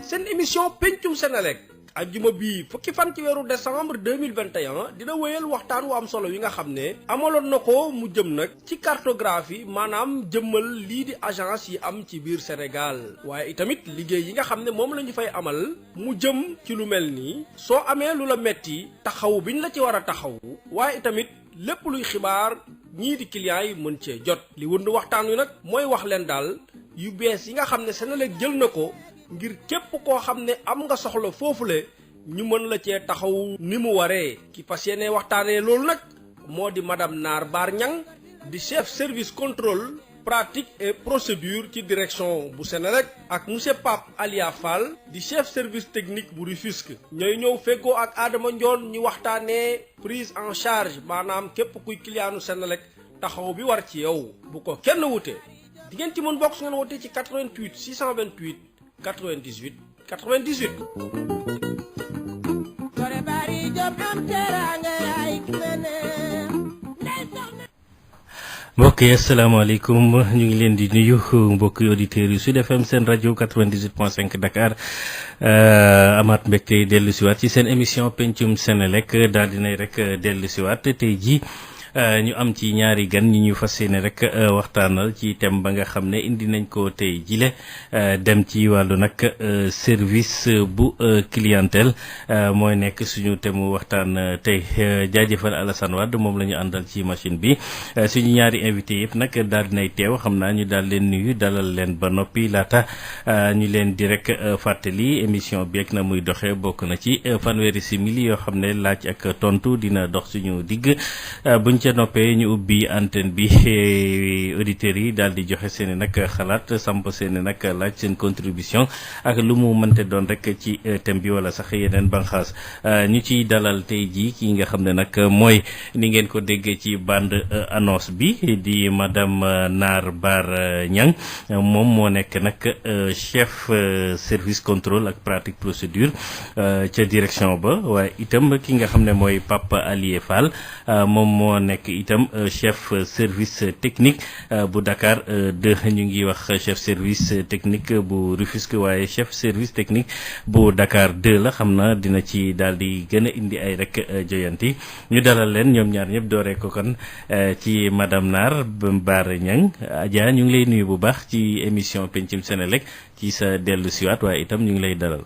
seen émission pencum Senelec ajjuma bii fukki fan ci weeru décembre 2021 dina wéyal waxtaan wu am solo yi nga xam ne amaloon na ko mu jëm nag ci cartographie maanaam jëmmal lii di agence yi am ci biir Sénégal waaye itamit liggéey yi nga xam ne moom la ñu fay amal mu jëm ci lu mel nii soo amee lu la metti taxaw biñ la ci war a taxaw waaye itamit lépp luy xibaar ñii di clients yi mën cee jot li wund waxtaan wi nag mooy wax leen daal yu bees yi nga xam ne Senelec jël na ko ngir képp koo xam ne am nga soxla foofule ñu mën la cee taxaw ni mu waree ki fas yéene waxtaanee loolu nag moo di madame Naar Bar Niang di chef service contrôle pratique et procédure ci direction bu Senelec ak monsieur Pape Alia Fall di chef service technique bu Rufisque ñooy ñëw feggoo ak Adama Ndione ñu waxtaanee prise en charge maanaam képp kuy clientu Senelec taxaw bi war ci yow bu ko kenn wute di ngeen ci mën bokk su ngeen wootee ci 88 628 98 98. mbokk yi asalaamaaleykum ñu ngi leen di nuyu mbokki auditeurs yu Sud FM seen rajo 98.5 Dakar amaat mbégte dellu siwaat ci seen émission pencum Senelec daal dinay rek dellu siwaat tey jii ñu am ci ñaari gan ñi ñu fas yéene rek waxtaanal ci thème ba nga xam ne indi nañ ko tey jile dem ci wàllu nag service bu clientèle mooy nekk suñu thème waxtaan tey jaajëfal Alassane Wade moom la ñu àndal ci machine bi suñu ñaari invité yëpp nag daal dinay teew xam naa ñu daal leen nuyu dalal leen ba noppi laata ñu leen di rek fàttali émission bi ak na muy doxee bokk na ci fanweeri simili yoo xam ne laaj ak tontu dina dox suñu digg buñ ca noppee ñu ubbi antenne bi auditeurs yi daal di joxe seen i nag xalaat samp seen i nag laaj seen contribution ak lu mu mënte doon rek ci thème bi wala sax yeneen banxaas ñu ciy dalal tey jii ki nga xam ne nag mooy ni ngeen ko déggee ci bande annonce bi di madame Naar Bar Niang moom moo nekk nag chef service contrôle ak pratique procédure ca direction ba waaye itam ki nga xam ne mooy Pape Alie Fall moom moo nekk itam chef service technique bu Dakar 2 ñu ngi wax chef service technique bu Rufisque waaye chef service technique bu Dakar 2 la xam na dina ci daal di gën a indi ay rek joyanti ñu dalal leen ñoom ñaar ñëpp dooree ko kon ci madame Naar Bar Niang Adja ñu ngi lay nuyu bu baax ci émission pencum Senelec ci sa dellu siwaat waaye itam ñu ngi lay dalal.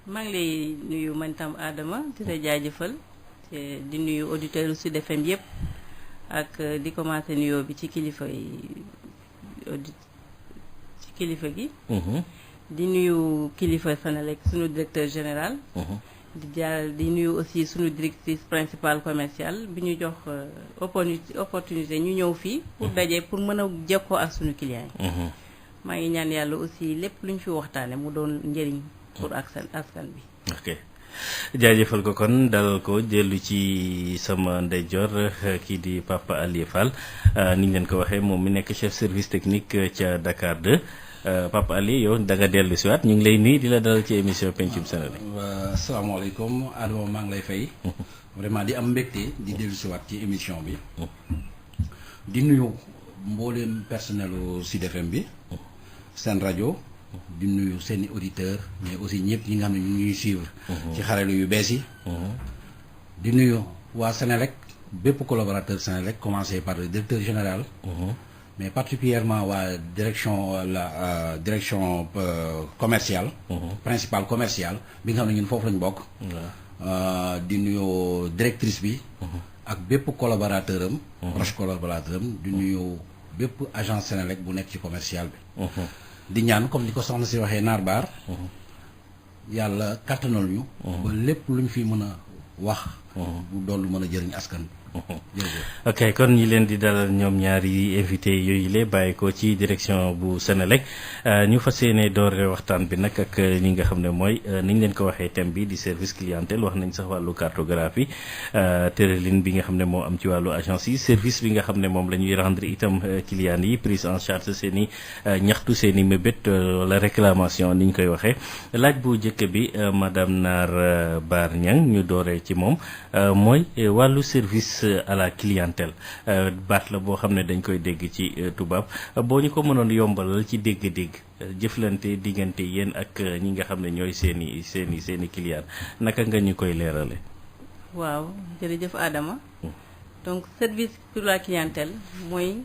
maa ngi lay nuyu man tam Adama di la jaajëfal di nuyu auditeurs Sud FM yëpp ak di commencé nuyoo bi ci kilifa gi. di nuyu kilifa Senelec sunu directeur général. di nuyu aussi sunu directrice principale commerciale bi ñu jox opportunité ñu ñëw fii. pour daje pour mën a jekkoo ak sunu clients yi. maa ngi ñaan yàlla aussi lépp lu ñu fi waxtaane mu doon njëriñ pour askan bi. ok jaajëfal ko kon dalal ko dellu ci sama ndeyjoor kii di Papa Alie Fall ni ñu leen ko waxee moom mi nekk chef service technique ca Dakar 2 Papa Alie yow da nga dellu si waat ñu ngi lay nuyu di la dalal ci émission pencum Senelec. asalaamaaleykum Adama maa ngi lay fay. vraiment di am mbégte di dellu si waat ci émission bi. di nuyu mbooleem personnelu Sud FM bi. seen rajo. di nuyu seeni auditeurs mais aussi ñëpp ñi nga xam ne ñu ngi suivre. ci xarale yu bees yi. di nuyu waa Senelec bépp collaborateur Senelec commencé par le directeur général. mais particulièrement waa direction commerciale. principale commerciale bi nga xam ne ñun foofu lañu bokk. di nuyu directrice bi. ak bépp collaborateur am. proche collaborateur am di nuyu bépp agence Senelec bu nekk ci commercial bi. di ñaan comme ni ko soxna si waxee Naar Bar yàlla kattanal ñu ba lépp lu ñu fi mën a wax bu doon lu mën a jëriñ askan bi. ok kon ñi leen di dalal ñoom ñaari invité yooyu le bàyyi ko ci direction bu Senelec ñu fas yéene doore waxtaan bi nag ak ñi nga xam ne mooy ni ñu leen ko waxee thème bi di service clientèle wax nañ sax wàllu cartographie tëralin bi nga xam ne moo am ci wàllu agence yi service bi nga xam ne moom la ñuy rendre itam clients yi prise en charge seen i ñaxtu seen i mébét wala réclamation ni ñu koy waxee laaj bu njëkk bi madame Naar Bar Niang ñu dooree ci moom mooy wàllu service service à la clientèle baat la boo xam ne dañ koy dégg ci tubaab boo ñu ko mënoon yombalal ci dégg-dégg jëflante diggante yéen ak ñi nga xam ne ñooy seeni client naka nga ñu koy leerale. waaw jërëjëf Adama. donc service pour la clientèle mooy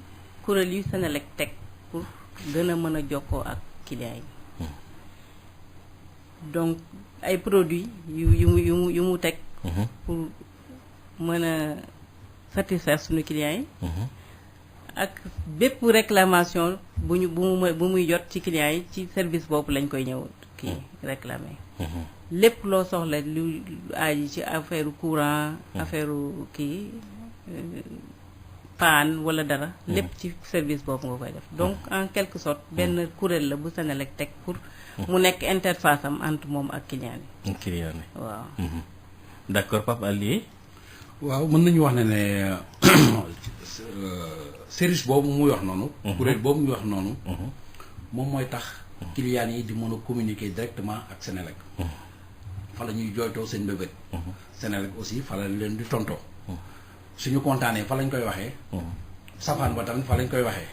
kuréel yu Senelec teg pour gën a mën a jokkoo ak client yi. donc ay produits yu mu teg. pour mën a satisfaire suñu clients yi. ak bépp réclamation bu muy jot ci clients yi ci service boobu lañ koy ñëw kii réclamer. lépp loo soxla lu aji ci affaire courant affaire kii paan wala dara. lépp ci service boobu nga koy def donc en quelque sorte benn kuréel la bu Senelec teg pour. mu nekk interface am entre moom ak client yi. client yi waaw. d'accord Pape Allié. waaw mën nañu wax ne service boobu muy wax noonu. kuréel boobu muy wax noonu. moom mooy tax clients yi di mën a communiquer directement ak Senelec. fa la ñuy jooytoo seen mbébét. Senelec aussi fa la leen di tontoo. suñu kontaanee fa lañ koy waxee. safaan ba tamit fa lañ koy waxee.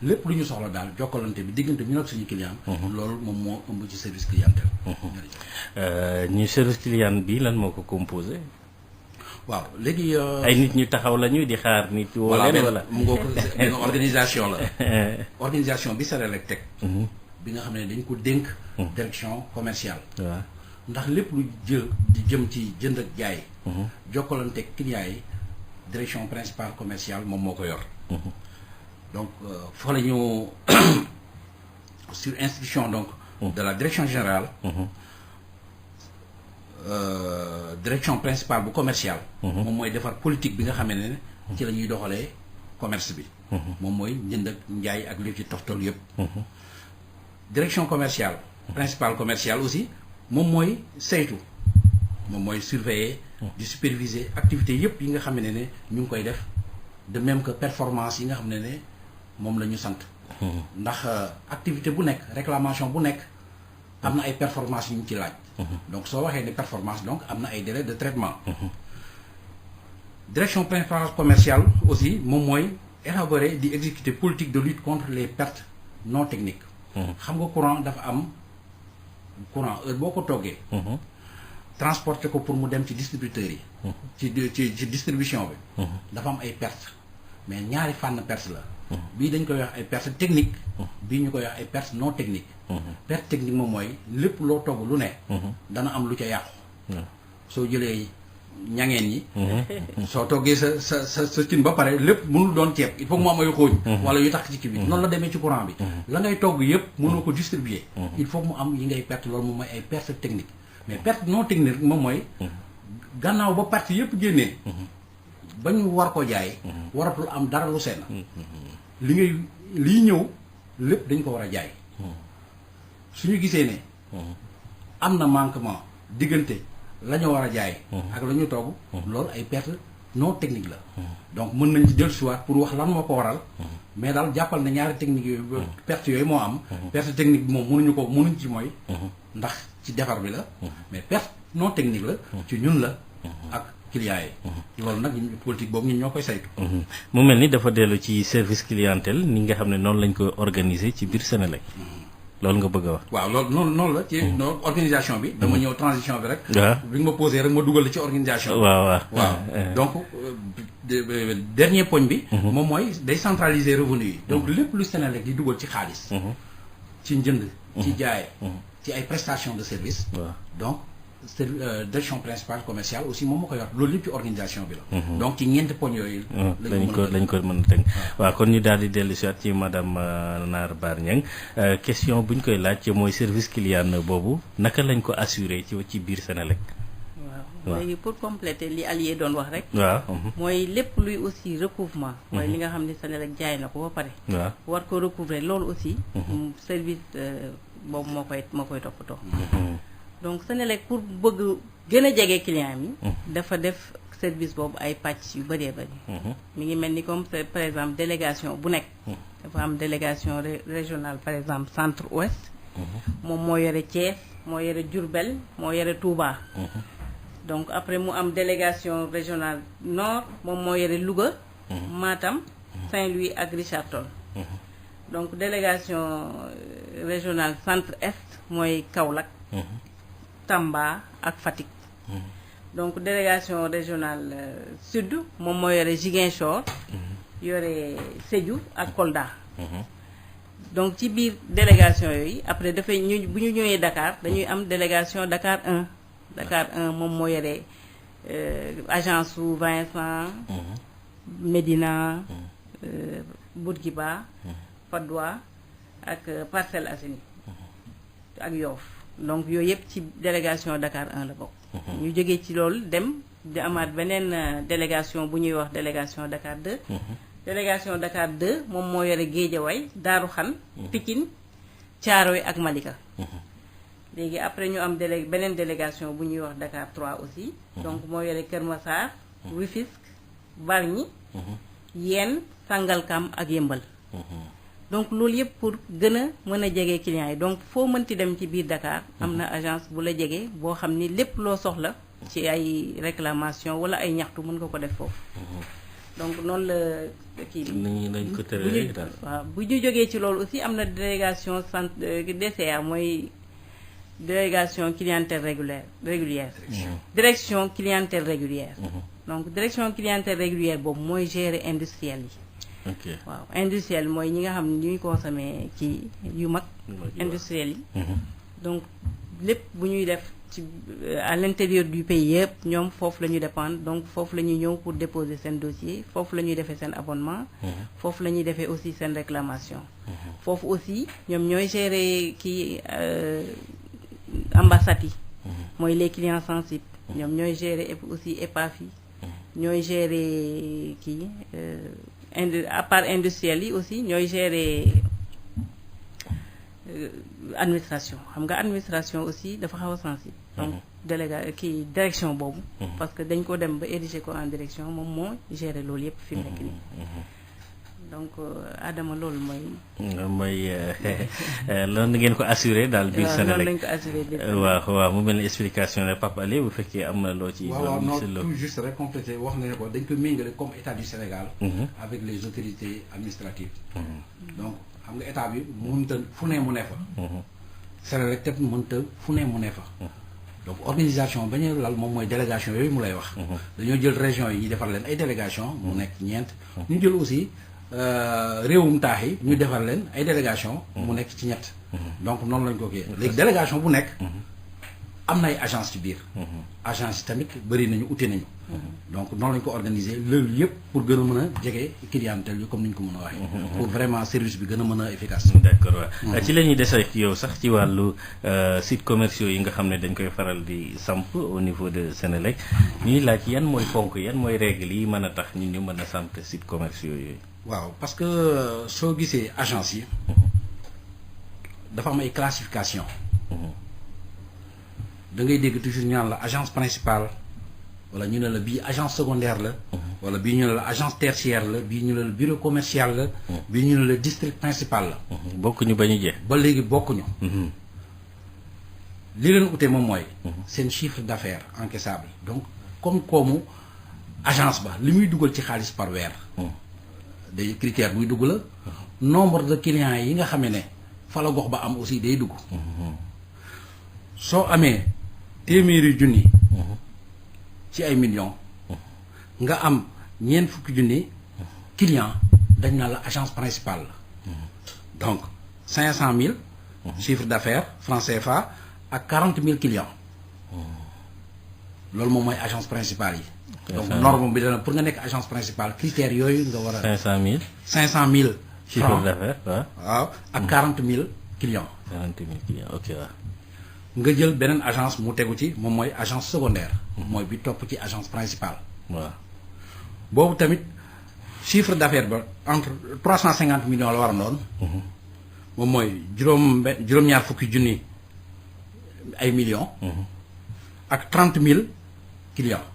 lépp lu ñu soxla daal jokkalante bi diggante ñu nag suñu client. loolu moom moo ëmb ci service clientèle. ñu service client bi lan moo ko composé. waaw léegi. ay nit ñu taxaw la ñuy di xaar nit. woo leen wala mu ngoo ko organisation la. organisation bi Senelec teg. bi nga xam ne dañ ko dénk. direction commerciale. waaw ndax lépp lu jëm ci jënd ak jaay. jokkalante client yi direction principale commerciale moom moo ko yor. donc fa la ñu sur instruction donc. de la direction générale. Direction principale bu commerciale. moom mooy defar politique bi nga xam ne ci la ñuy doxalee commerce bi. moom mooy njënd ak njaay ak li ci toftal yëpp. direction commerciale principale commerciale aussi moom mooy saytu moom mooy surveiller di superviser activités yëpp yi nga xam ne ñu ngi koy def de même que performance yi nga xam ne moom la ñu sant. ndax activité bu nekk réclamation bu nekk am na ay performance yu ñu ci laaj. donc soo waxee ne performance donc am na ay délais de traitement. direction principale commerciale aussi moom mooy élaborer di exécuter politique de lutte contre les pertes non techniques. xam nga courant dafa am courant heure boo ko toggee. transporter ko pour mu dem ci distributeurs yi. ci distribution bi. dafa am ay pertes mais ñaari fànn perte la. bii dañ koy wax ay pertes techniques. bii ñu koy wax ay pertes non techniques. perte technique moom mooy lépp loo togg lu ne. dana am lu ca yàqu. soo jëlee ñangeen yi. soo toggee sa cin ba pare lépp mënul doon ceeb il faut que mu am ay xooñ. wala yu tax ci kii bi noonu la demee ci courant bi. la ngay togg yëpp mënoo ko distribuer. il faut que mu am yi ngay perte loolu moom mooy ay perte technique mais perte non technique moom mooy. gannaaw ba perte yëpp génnee. ba ñu war ko jaay. waratul am dara lu seen. liy ñëw lépp dañ ko war a jaay. suñu gisee ne. am na manquement diggante la ñu war a jaay. ak la ñu togg. loolu ay perte non technique la. donc mën nañ ci jël siwaat pour wax lan moo ko waral. mais daal jàppal na ñaari technique yooyu perte yooyu moo am. perte technique bi moom mënuñ ci mooy. ndax ci defar bi la. mais perte non technique la. ci ñun la ak clients yi. loolu nag politique boobu ñun ñoo koy saytu. mu mel ni dafa dellu ci service clientèle ni nga xam ne noonu lañ ko organiser ci biir Senelec. loolu nga bëgg a wax. waaw loolu noonu la ci organisation bi. dama ñëw transition bi rek. waaw bi nga ma posé rek ma dugal ci organisation bi. waaw donc dernier poñ bi. moom mooy day centraliser revenu yi. donc lépp lu Senelec di dugal ci xaalis. ci njënd. ci jaay. ci ay prestations de service. donc direction principale commerciale aussi moom moo ko yor loolu lépp ci organisation bi la. donc ci ñeenti poñ yooyu. lañ ko mën a tënk. waaw kon ñu daal di dellu si waat ci madame Naar Bar Niang question bu ñu koy laaj mooy service client boobu naka lañ ko assurer ci biir Senelec. waaw léegi pour compléter li Allié doon wax rek. waaw. mooy lépp luy aussi recouvrement. mooy li nga xam ne Senelec jaay na ko ba pare. waaw war ko recouvrer loolu aussi. service boobu moo koy toppatoo. donc Senelec pour bëgg gën a jege client mi. dafa def service boobu ay pàcc yu bëree bëri. mi ngi mel ni comme par exemple délégation bu nekk. dafa am délégation régionale par exemple centre ouest. moom moo yore Thiès moo yore Diourbel moo yore Touba. donc après mu am délégation régionale nord moom moo yore Louga Matam Saint-Louis ak Richard Toll donc délégation régionale centre-est mooy Kaolack Tamba ak Fatick donc délégation régionale sud moom moo yore Ziguinchor yore Sédhiou ak Kolda donc ci biir délégation yooyu après dafay ñu bu ñu ñëwee Dakar dañuy am délégation Dakar 1 Dakar 1 moom moo yore agence su Vincent Médina Bourguiba Patte d'Oie ak Parcelles Assainies ak Yoff donc yooyu yëpp ci délégation Dakar 1 la bokk ñu jógee ci loolu dem di amaat beneen délégation bu ñuy wax délégation Dakar 2 délégation Dakar 2 moom moo yore Guédiawaye Daaru Xan Pikine Thiaroye ak Malika léegi après ñu am beneen délégation bu ñuy wax Dakar 3 aussi donc moo yore Kër Massar Rufisque Bargny Yène Sangalkam ak Yëmbal donc loolu yëpp pour gën a mën a jege clients yi donc foo mënti dem ci biir Dakar am na agence bu la jege boo xam ni lépp loo soxla ci ay réclamation wala ay ñaxtu mën nga ko def foofu donc noonu la kii nañ ko tëralee daal. waaw bu ñu jógee ci loolu aussi am na délégation centre DCA mooy délégation clientèle régulière direction clientèle régulière donc direction clientèle régulière boobu mooy gérer industriel yi waaw industriel mooy ñi nga xam ne ñuy consommer ci yu mag industriel yi donc lépp bu ñuy def ci à l'intérieur du pays yëpp ñoom foofu la ñu dépendre donc foofu la ñuy ñëw pour déposer seen dossier foofu la ñuy defee seen abonnement foofu la ñuy defee aussi seen réclamation foofu aussi ñoom ñooy gérer kii ambassades yi mooy les clients sensibles ñoom ñooy gérer aussi EPAF yi ñooy gérer kii à part industriel yi aussi ñooy gérer administration xam nga administration aussi dafa xaw a sensible donc kii direction boobu parce que dañ ko dem ba ériger ko en direction moom moo gérer loolu yëpp fi mu nekk nii donc Adama loolu mooy loolu ngeen ko assuré daal biir Senelec loolu lañ ko assuré biir waaw mu mel ni explication ne Pape Alé bu fekkee am na loo ci waaw non tout juste rek complété wax na ne ko dañ ko méngale comme état du Sénégal avec les autorités administratives donc xam nga état bi mënta fu ne mu ne fa Senelec teg mënta fu ne mu ne fa donc organisation ba ñu lal moom mooy délégation yooyu mu lay wax dañoo jël région yi ñu defar leen ay délégation mu nekk ñeent ñu jël aussi réewum taax yi ñu defar leen ay délégation mu nekk ci ñett donc noonu lañ ko kii léegi délégation bu nekk am na ay agence ci biir agence yi tamit bëri nañu ute nañu donc noonu lañ ko organiser loolu yëpp pour gën a mën a jege clientèle yi comme ni ñu ko mën a waxee pour vraiment service bi gën a mën a efficace d'accord waaw ci la ñuy des ak yow sax ci wàllu sites commerciaux yi nga xam ne dañ koy faral di samp au niveau de Senelec ñuy laaj yan mooy ponk yan mooy règle yi mën a tax ñun ñu mën a samp sites commerciaux yooyu waaw parce que soo gisee agence yi dafa am ay classification da ngay dégg toujours ñu naan la agence principale wala ñu ne la bii agence secondaire la wala bii ñu ne la agence tertiaire la bii ñu ne la bureau commercial la bii ñu ne la district principal la bokkuñu ba ñu jeex ba léegi bokkuñu li leen ute moom mooy seen chiffre d'affaires encaissable donc comme koomu agence ba li muy dugal ci xaalis par weer day critère buy dugg la nombre de clients yi nga xamee ne fa la gox ba am aussi day dugg soo amee téeméeri junni ci ay millions nga am ñeent fukki junni client dañ naa la agence principale la donc 500 000 chiffre d'affaires franc CFA ak 40 000 clients loolu moom mooy agence principale yi donc norme bi dana pour nga nekk agence principale critères yooyu nga war a 500 000 chiffre d'affaires waaw ak 40 000 clients 40 000 clients ok waaw nga jël beneen agence mu tegu ci moom mooy agence secondaire mooy bi topp ci agence principale waaw boobu tamit chiffre d'affaires ba entre 350 millions la war a doon moom mooy juróom-ñaar fukki junni ay millions ak 30 000 clients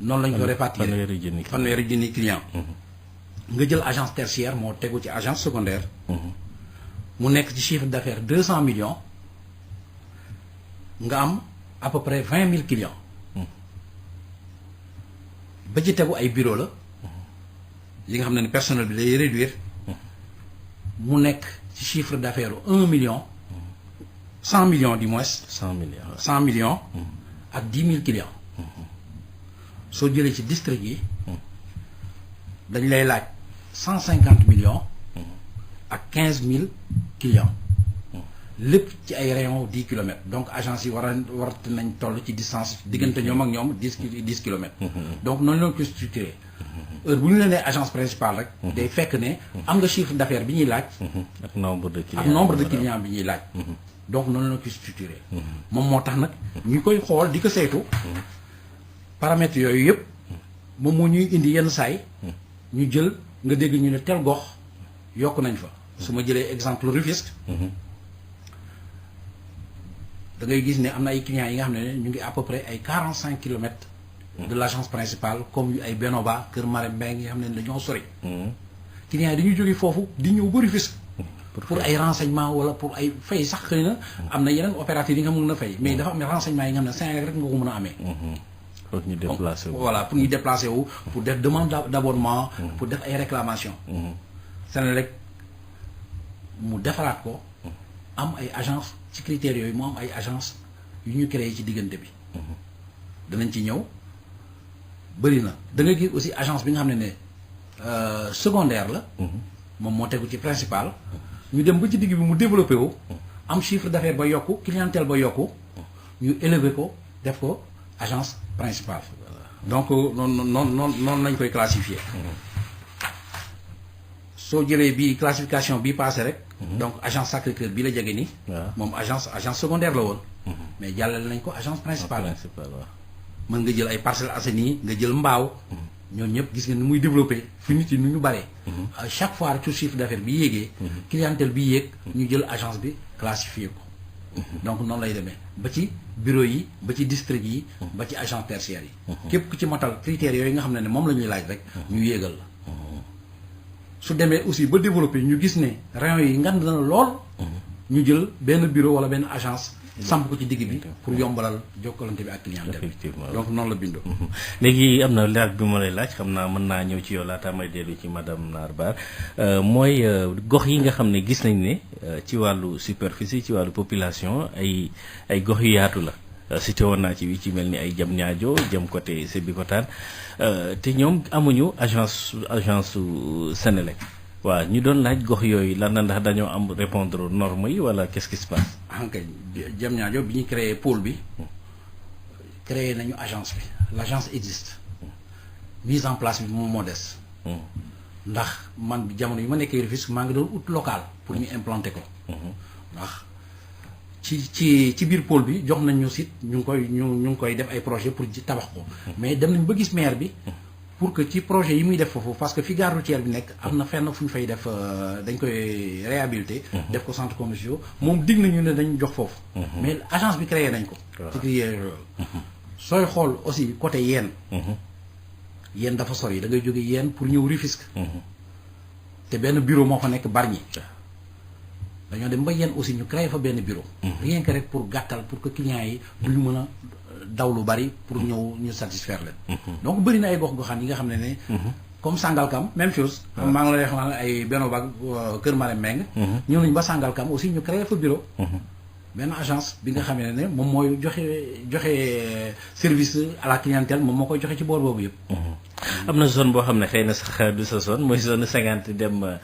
noonu lañ ko répartir fanweeri junni clients nga jël agence tertiaire moo tegu ci agence secondaire mu nekk ci chiffre d'affaires 200 millions nga am à peu près 20 000 clients ba ci tegu ay bureau la yi nga xam ne personnel bi lay réduire mu nekk ci chiffre d'affaires 1 million 100 millions du moins 100 millions 100 millions ak 10 000 clients soo jëlee ci district yi dañ lay laaj 150 millions ak 15 000 clients lépp ci ay rayon 10 kilomètres donc agence yi warate nañ toll ci distance diggante ñoom ak ñoom 10 kilomètres donc noonu lañ ko structuré heure bu ñu la nee agence principale rek day fekk ne am nga chiffre d'affaires bi ñuy laaj ak nombre de clients bi ñuy laaj donc noonu lañ ko structuré moom moo tax nag ñu koy xool di ko saytu paramètres yooyu yëpp moom moo ñuy indi yenn saay ñu jël nga dégg ñu ne tel gox yokk nañ fa su ma jëlee exemple Rufisque da ngay gis ne am na ay clients yi nga xam ne ñu ngi à peu près ay 45 kilomètres de l'agence principale comme yu ay Benoba Kër Marème Mbengue yi nga xam ne dañoo sori clients yi dañuy jógee foofu di ñëw ba Rufisque pour ay renseignements wala pour ay fay sax xëy na am na yeneen opérateurs yi nga mën a fay mais dafa am renseignements yi nga xam ne Senelec rek nga ko mën a amee pour ñu déplacer wu voilà pour ñu déplacer wu pour def demande d'abonnement pour def ay réclamations Senelec mu defaraat ko am ay agence ci critères yooyu mu am ay agence yu ñu créé ci diggante bi danañ ci ñëw bëri na da nga gis aussi agence bi nga xam ne secondaire la moom moo tegu ci principal ñu dem ba ci digg bi mu développé wu am chiffre d'affaires ba yokku clientèle ba yokku ñu élevé ko def ko agence principale donc noonu lañ koy classifier soo jëlee bii classification bii passé rek donc agence Sacré-Cœur bii la jege ni moom agence secondaire la woon mais jàllale nañ ko agence principale mën nga jël ay Parcelles Assainies nga jël Mbao ñoom ñëpp gis nga ni muy développé fi nit yi nu ñu baree chaque fois rek su chiffre d'affaires bi yéegee clientèle bi yéeg ñu jël agence bi classifié ko donc noonu lay demee ba ci bureau yi ba ci district yi ba ci agence tertiaire yi képp ku ci matal critères yooyu nga xam ne moom la ñuy laaj rek ñu yéegal la su demee aussi ba développé ñu gis ne rayon yi ngand na lool ñu jël benn bureau wala benn agence samp ko ci digg bi pour yombalal jokkalante bi ak clientèle effectivement donc noonu la bindoo léegi am na laaj bi ma lay laaj xam naa mën naa ñëw ci yow laata may dellu ci madame Naar Ba mooy gox yi nga xam ne gis nañ ne ci wàllu superficie ci wàllu population ay gox yu yaatu la cité woon naa ci mel ni ay Diamniadio jëm côté Sébikotane te ñoom amuñu agence su Senelec waaw ñu doon laaj gox yooyu lan la ndax dañoo am répondre normes yi wala qu'est-ce qui se passe. kay Diamniadio bi ñu créé pôle bi créé nañu agence bi l'agence existe mise en place bi moom moo des. ndax man jamono yi ma nekkee Rufisque maa ngi doon ut local pour ñu implanter ko. ndax ci biir pôle bi jox nañ ñu site ñu ngi koy def ay projet pour ci tabax ko mais dem nañ ba gis maire bi. pour que ci projet yi muy def foofu parce que fi gare routière bi nekk am na fenn fu ñu fay def dañ koy réhabiliter def ko centre commercial moom dig nañu ne dañ jox foofu mais agence bi créé nañ ko sooy xool aussi côté Yène dafa sori da ngay jóge Yène pour ñëw Rufisque te benn bureau moo fa nekk Bargny dañoo dem ba Yène aussi ñu créé fa benn bureau rien que rek pour gàttal pour que clients yi duñu mën a daw lu bari pour ñëw ñu satisfaire leen donc bëri na ay gox-goxaan yi nga xam ne comme Sangalkam même chose maa ngi lay wax ay Benoba Kër Marème Mbengue ñëw nañu ba Sangalkam aussi ñu créé fa bureau benn agence bi nga xam ne moom mooy joxe service à la clientèle moom moo koy joxe ci boor boobu yëpp am na zone boo xam ne xëy na sax du sa zone mooy zone 50 dem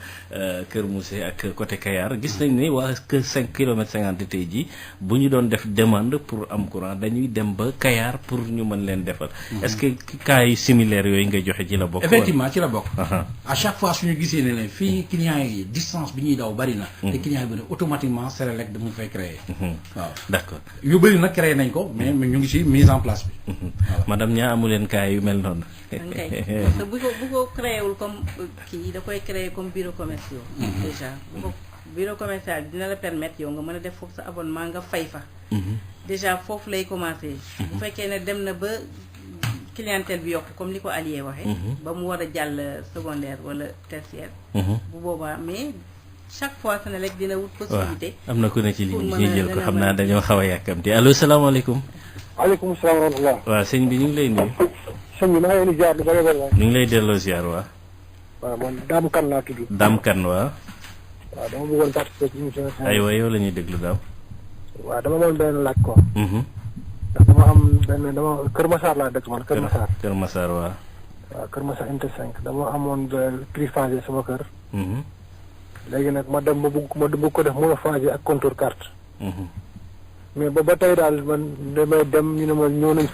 Kër Moussé ak côté Kayar gis nañ ne waa que 5 kilomètres 50 tey jii bu ñu doon def demande pour am courant dañuy dem ba Kayar pour ñu mën leen defal est-ce que cas yu similaires yooyu ngay joxe ci la bokk effectivement ci la bokk à chaque fois suñu gisee ne fii clients yi distance bi ñuy daw bari na te clients yi bu ne automatiquement Senelec dama fay créer waaw d'accord yu bëri nag créé nañ ko mais ñu ngi ci mise en place bi madame Nia amu leen cas yu mel noonu parce que bu ko créé wul comme kii da koy créé comme bureau commercial déjà bu ko bureau commercial dina la permettre yow nga mën a def foofu sa abonnement nga fay fa déjà foofu lay commencé bu fekkee ne dem na ba clientèle bi yokk comme ni ko Alié waxee ba mu war a jàll secondaire wala tertiaire bu boobaa mais chaque fois Senelec dina wut possibilité am na ku ne ci ligne bi ñu jël ko xam naa dañoo xaw a yàkkamti allo salaamaaleykum waaleykum salaam wa rahmatulah. waaw sëñ bi ñu ngi lay nuyu. sëñ bi maa ngi leen di ziar lu bëri bëri waay. ñu ngi lay delloo ziar waa. waaw man Dame Kane laa tudd. Dame Kane waa. waaw dama bëggoon participer ci émission bi. aywa yow la ñuy déglu Dame. waaw dama amoon benn laaj ko. Mhm. ndax dama am benn Kër Massar laa dëkk man Kër Massar. Kër Massar waa. waaw Kër Massar unité 5 dama amoon triphasé sama kër. Mhm. léegi nag ma dem ba bëgg ko def monophasé ak contour carte. Mhm. mais ba tey daal man damay dem ñu ne ma ñëw nañ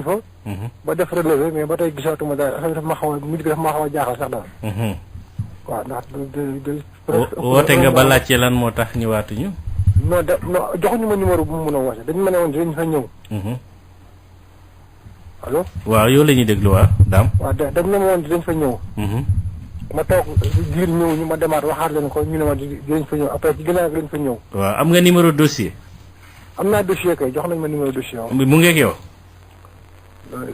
fa. Mhm. ba def relevé mais ba tey gisaatuma daal affaire bi daf ma xaw a mujj gi daf ma xaw a jaaxal sax daal. Mhm. waaw ndax woote nga ba laajte lan moo tax ñëwaatuñu. non joxuñu ma numéro bu mu mën a woote dañu ma ne woon dinañ fa ñëw. Mhm. allo. waaw yow la ñuy déglu waa Dame. waaw dañ ne ma woon dinañ fa ñëw. Mhm. ma toog diir ñëw ñu ma demaat waxaat leen ko ñu ne ma dinañ fa ñëw après ci ginnaaw gi lañ fa ñëw. waaw am nga numéro dossier. am naa dossier kay jox nañ ma numéro dossier am. mu ngeeg yow.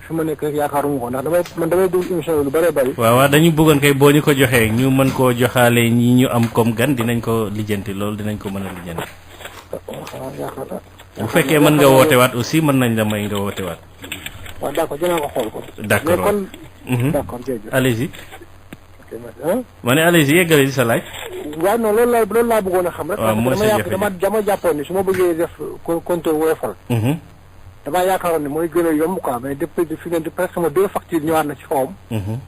fi ma nekk yaakaaruma ko ndax damay déglu émission yi lu bëree bëri. waaw dañu bëggoon kay boo ñu ko joxee ñu mën koo joxaale ñi ñu am comme gan dinañ ko lijjanti loolu dinañ ko mën a lijjanti. bu fekkee mën nga woote waat aussi mën nañ la may nga woote waat. waaw d'accord dinaa ko xool ko. d'accord kon. Mhm. d'accord jërëjëf. allez-y. ok merci. ma ne allez-y yeggale si sa laaj. waaw non loolu laa bëggoon a xam rek. waaw mooy sa jafe-jafe dama jàppoon ni su ma bëggee def compteur Woyofal. Mhm. damaa yaakaaroon ne mooy gën a yomb quoi mais depuis fi ngeen di presque sama 2 factures ñëwaat na ci kawam. Mhm.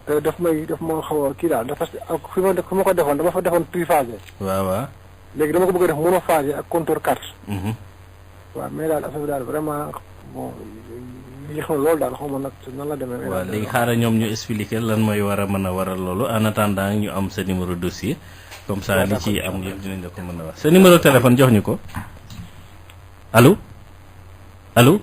te daf ma xaw a kii daal dafa fi ma ko defoon dama fa defoon triphasé. waaw waaw. léegi dama ko bëgg a def monophasé ak contour 4. Mhm. waaw mais daal affaire bi daal vraiment bon li xam loolu daal xaw ma nag nan la demee. waaw léegi xaaral ñoom ñu expliquer lan mooy war a mën a waral loolu en attendant ñu am sa numéro dossier comme ça li ci am yëpp dinañ la ko mën a wax sa numéro téléphone jox ñu ko allo allo.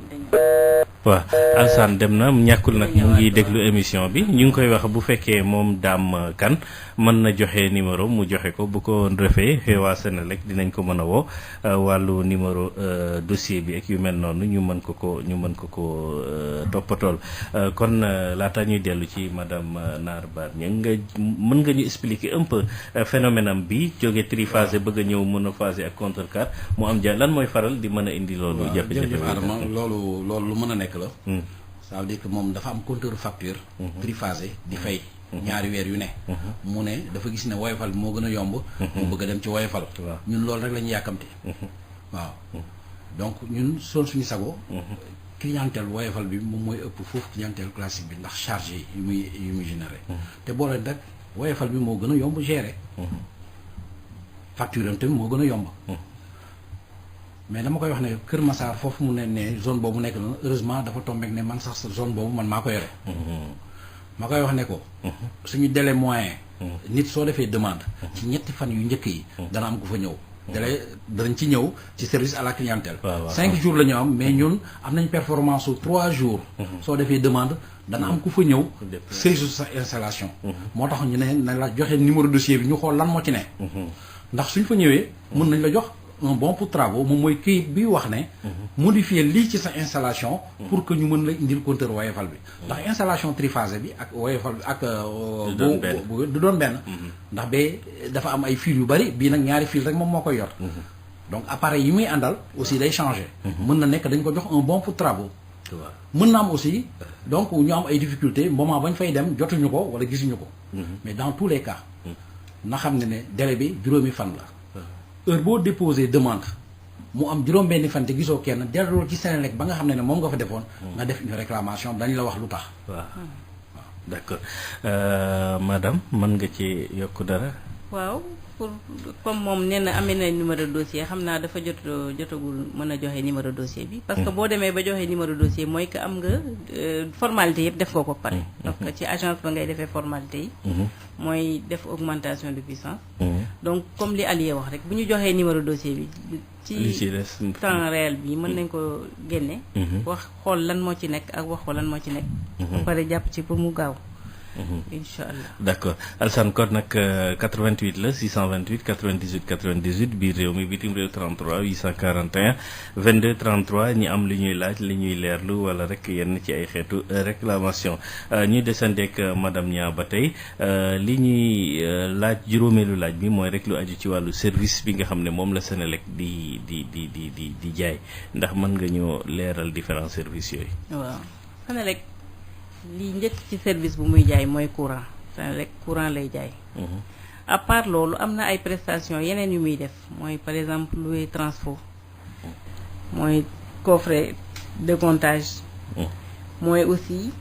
waaw Alsane dem na ñàkkul nag mu ngi déglu émission bi ñu ngi koy wax bu fekkee moom Dame Kane mën na joxe numéro mu joxe ko bu ko refee waa Senelec dinañ ko mën a woo wàllu numéro dossier bi ak yu mel noonu ñu mën ko toppatool kon laata ñuy dellu ci madame Naar Bargny nga mën nga ñu expliquer un peu phénomène am bi jóge triphasé bëgg a ñëw monophasé ak contre quatre mu am lan mooy faral di mën a indi loolu jafe-jafe loolu lu mën a nekk la ça veut dire que moom dafa am compteur facture triphasé di fay ñaari weer yu ne mu ne dafa gis ne Woyofal bi moo gën a yomb mu bëgg a dem ci Woyofal ñun loolu rek la ñu yàkkamte waaw donc ñun suñu sago clientèle Woyofal bi moom mooy ëpp foofu clientèle classique bi ndax charge yi muy généré te boole nag Woyofal bi moo gën a yomb gérer facture am tamit moo gën a yomb mais dama koy wax ne Kër Massar foofu mu ne zone boobu nekk na heureusement dafa tombé ne man sax zone boobu man maa ko yore. ma koy wax ne ko. suñu délai moyen. nit soo defee demande. ci ñetti fan yu njëkk yi. dana am ku fa ñëw. délai danañ ci ñëw ci service à la clientèle. 5 jours la ñu am mais ñun am nañ performance su 3 jours. soo defee demande dana am ku fa ñëw. saytu sa installation. moo tax ñu ne na la joxe numéro dossier bi ñu xool lan moo ci ne. ndax suñ fa ñëwee mën nañ la jox. un bon pour travaux moom mooy këyit bi wax ne modifier lii ci sa installation pour que ñu mën la indil compteur Woyofal bi ndax installation triphasé bi ak Woyofal bi ak du doon benn ndax bee dafa am ay fil yu bari bii nag ñaari fil rek moom moo koy yor donc appareil yi muy àndal aussi day changer mën na nekk dañ ko jox un bon pour travaux mën na am aussi donc ñu am ay difficultés moment bañ fay dem jotuñu ko wala gisuñu ko mais dans tous les cas na xam ne délai bi juróomi fan la heure boo déposé demande mu am juróom-benni fan te gisoo kenn delloo ci Senelec ba nga xam ne moom nga fa defoon nga def une réclamation dañ la wax lu tax waaw d'accord madame mën nga ci yokk dara waaw pour comme moom nee na amee na numéro dossier xam naa dafa jotagul mën a joxe numéro dossier bi parce que boo demee ba joxe numéro dossier mooy que am nga formalité yëpp def ko ko pare donc ci agence ba ngay defee formalité yi mooy def augmentation de puissance donc comme li Alié wax rek bu ñu joxee numéro dossier bi ci temps réel bi mën nañ ko génne wax xool lan moo ci nekk ak wax ko lan moo ci nekk ba pare jàpp ci pour mu gaaw incha allah. d'accord Alassane kon nag 88 la 628 98 98 biir réew mi bitim réew 33 841 22 33 ñi am li ñuy laaj li ñuy leerlu wala rek yenn ci ay xeetu réclamation ñuy desandeek madame Nia ba tey li ñuy laaj juróomeelu laaj bi mooy rek lu aju ci wàllu service bi nga xam ne moom la Senelec di jaay ndax mën nga ñoo leeral différents services yooyu. waaw Senelec li njëkk ci service bu muy jaay mooy courant Senelec courant lay jaay. à part loolu am na ay prestations yeneen yu muy def mooy par exemple louer transfo mooy coffret de comptage. mooy aussi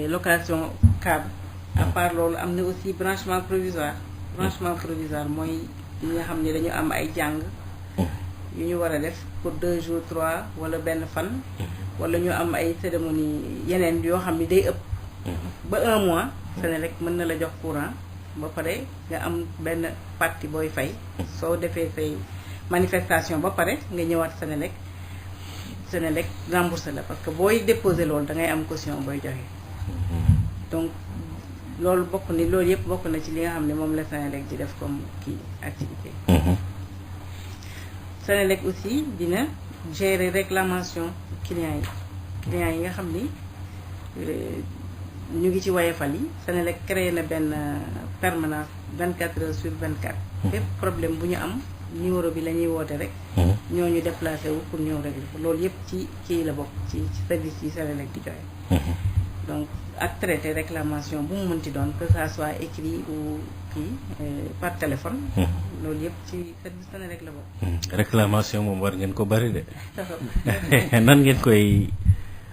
location câble. à part loolu am na aussi branchement provisoire. branchement provisoire mooy ñi nga xam ne dañu am ay jàng. yu ñu war a def pour 2 jours 3 wala benn fan. wala ñu am ay cérémonie yeneen yoo xam ne day ëpp. ba 1 mois. Senelec mën na la jox courant ba pare nga am benn partie booy fay. soo defee say manifestation ba pare nga ñëwaat Senelec remboursé la parce que booy déposer loolu da ngay am caution booy joxe. donc loolu yëpp bokk na ci li nga xam ne moom la Senelec di def comme kii activité. Senelec aussi dina gérer réclamation clients yi nga xam ni ñu ngi ci Woyofal yi Senelec créé na benn permanence 24 heures sur 24. bépp problème bu ñu am numéro bi la ñuy woote rek. ñooñu déplacé wu pour ñëw régler ko loolu yëpp ci kii la bokk ci service yi Senelec di joxe. donc ak traité réclamation bu mu mënti doon que ça soit écrit ou par téléphone. loolu yëpp ci service Senelec la bokk. réclamation moom war ngeen ko bari de. nan ngeen koy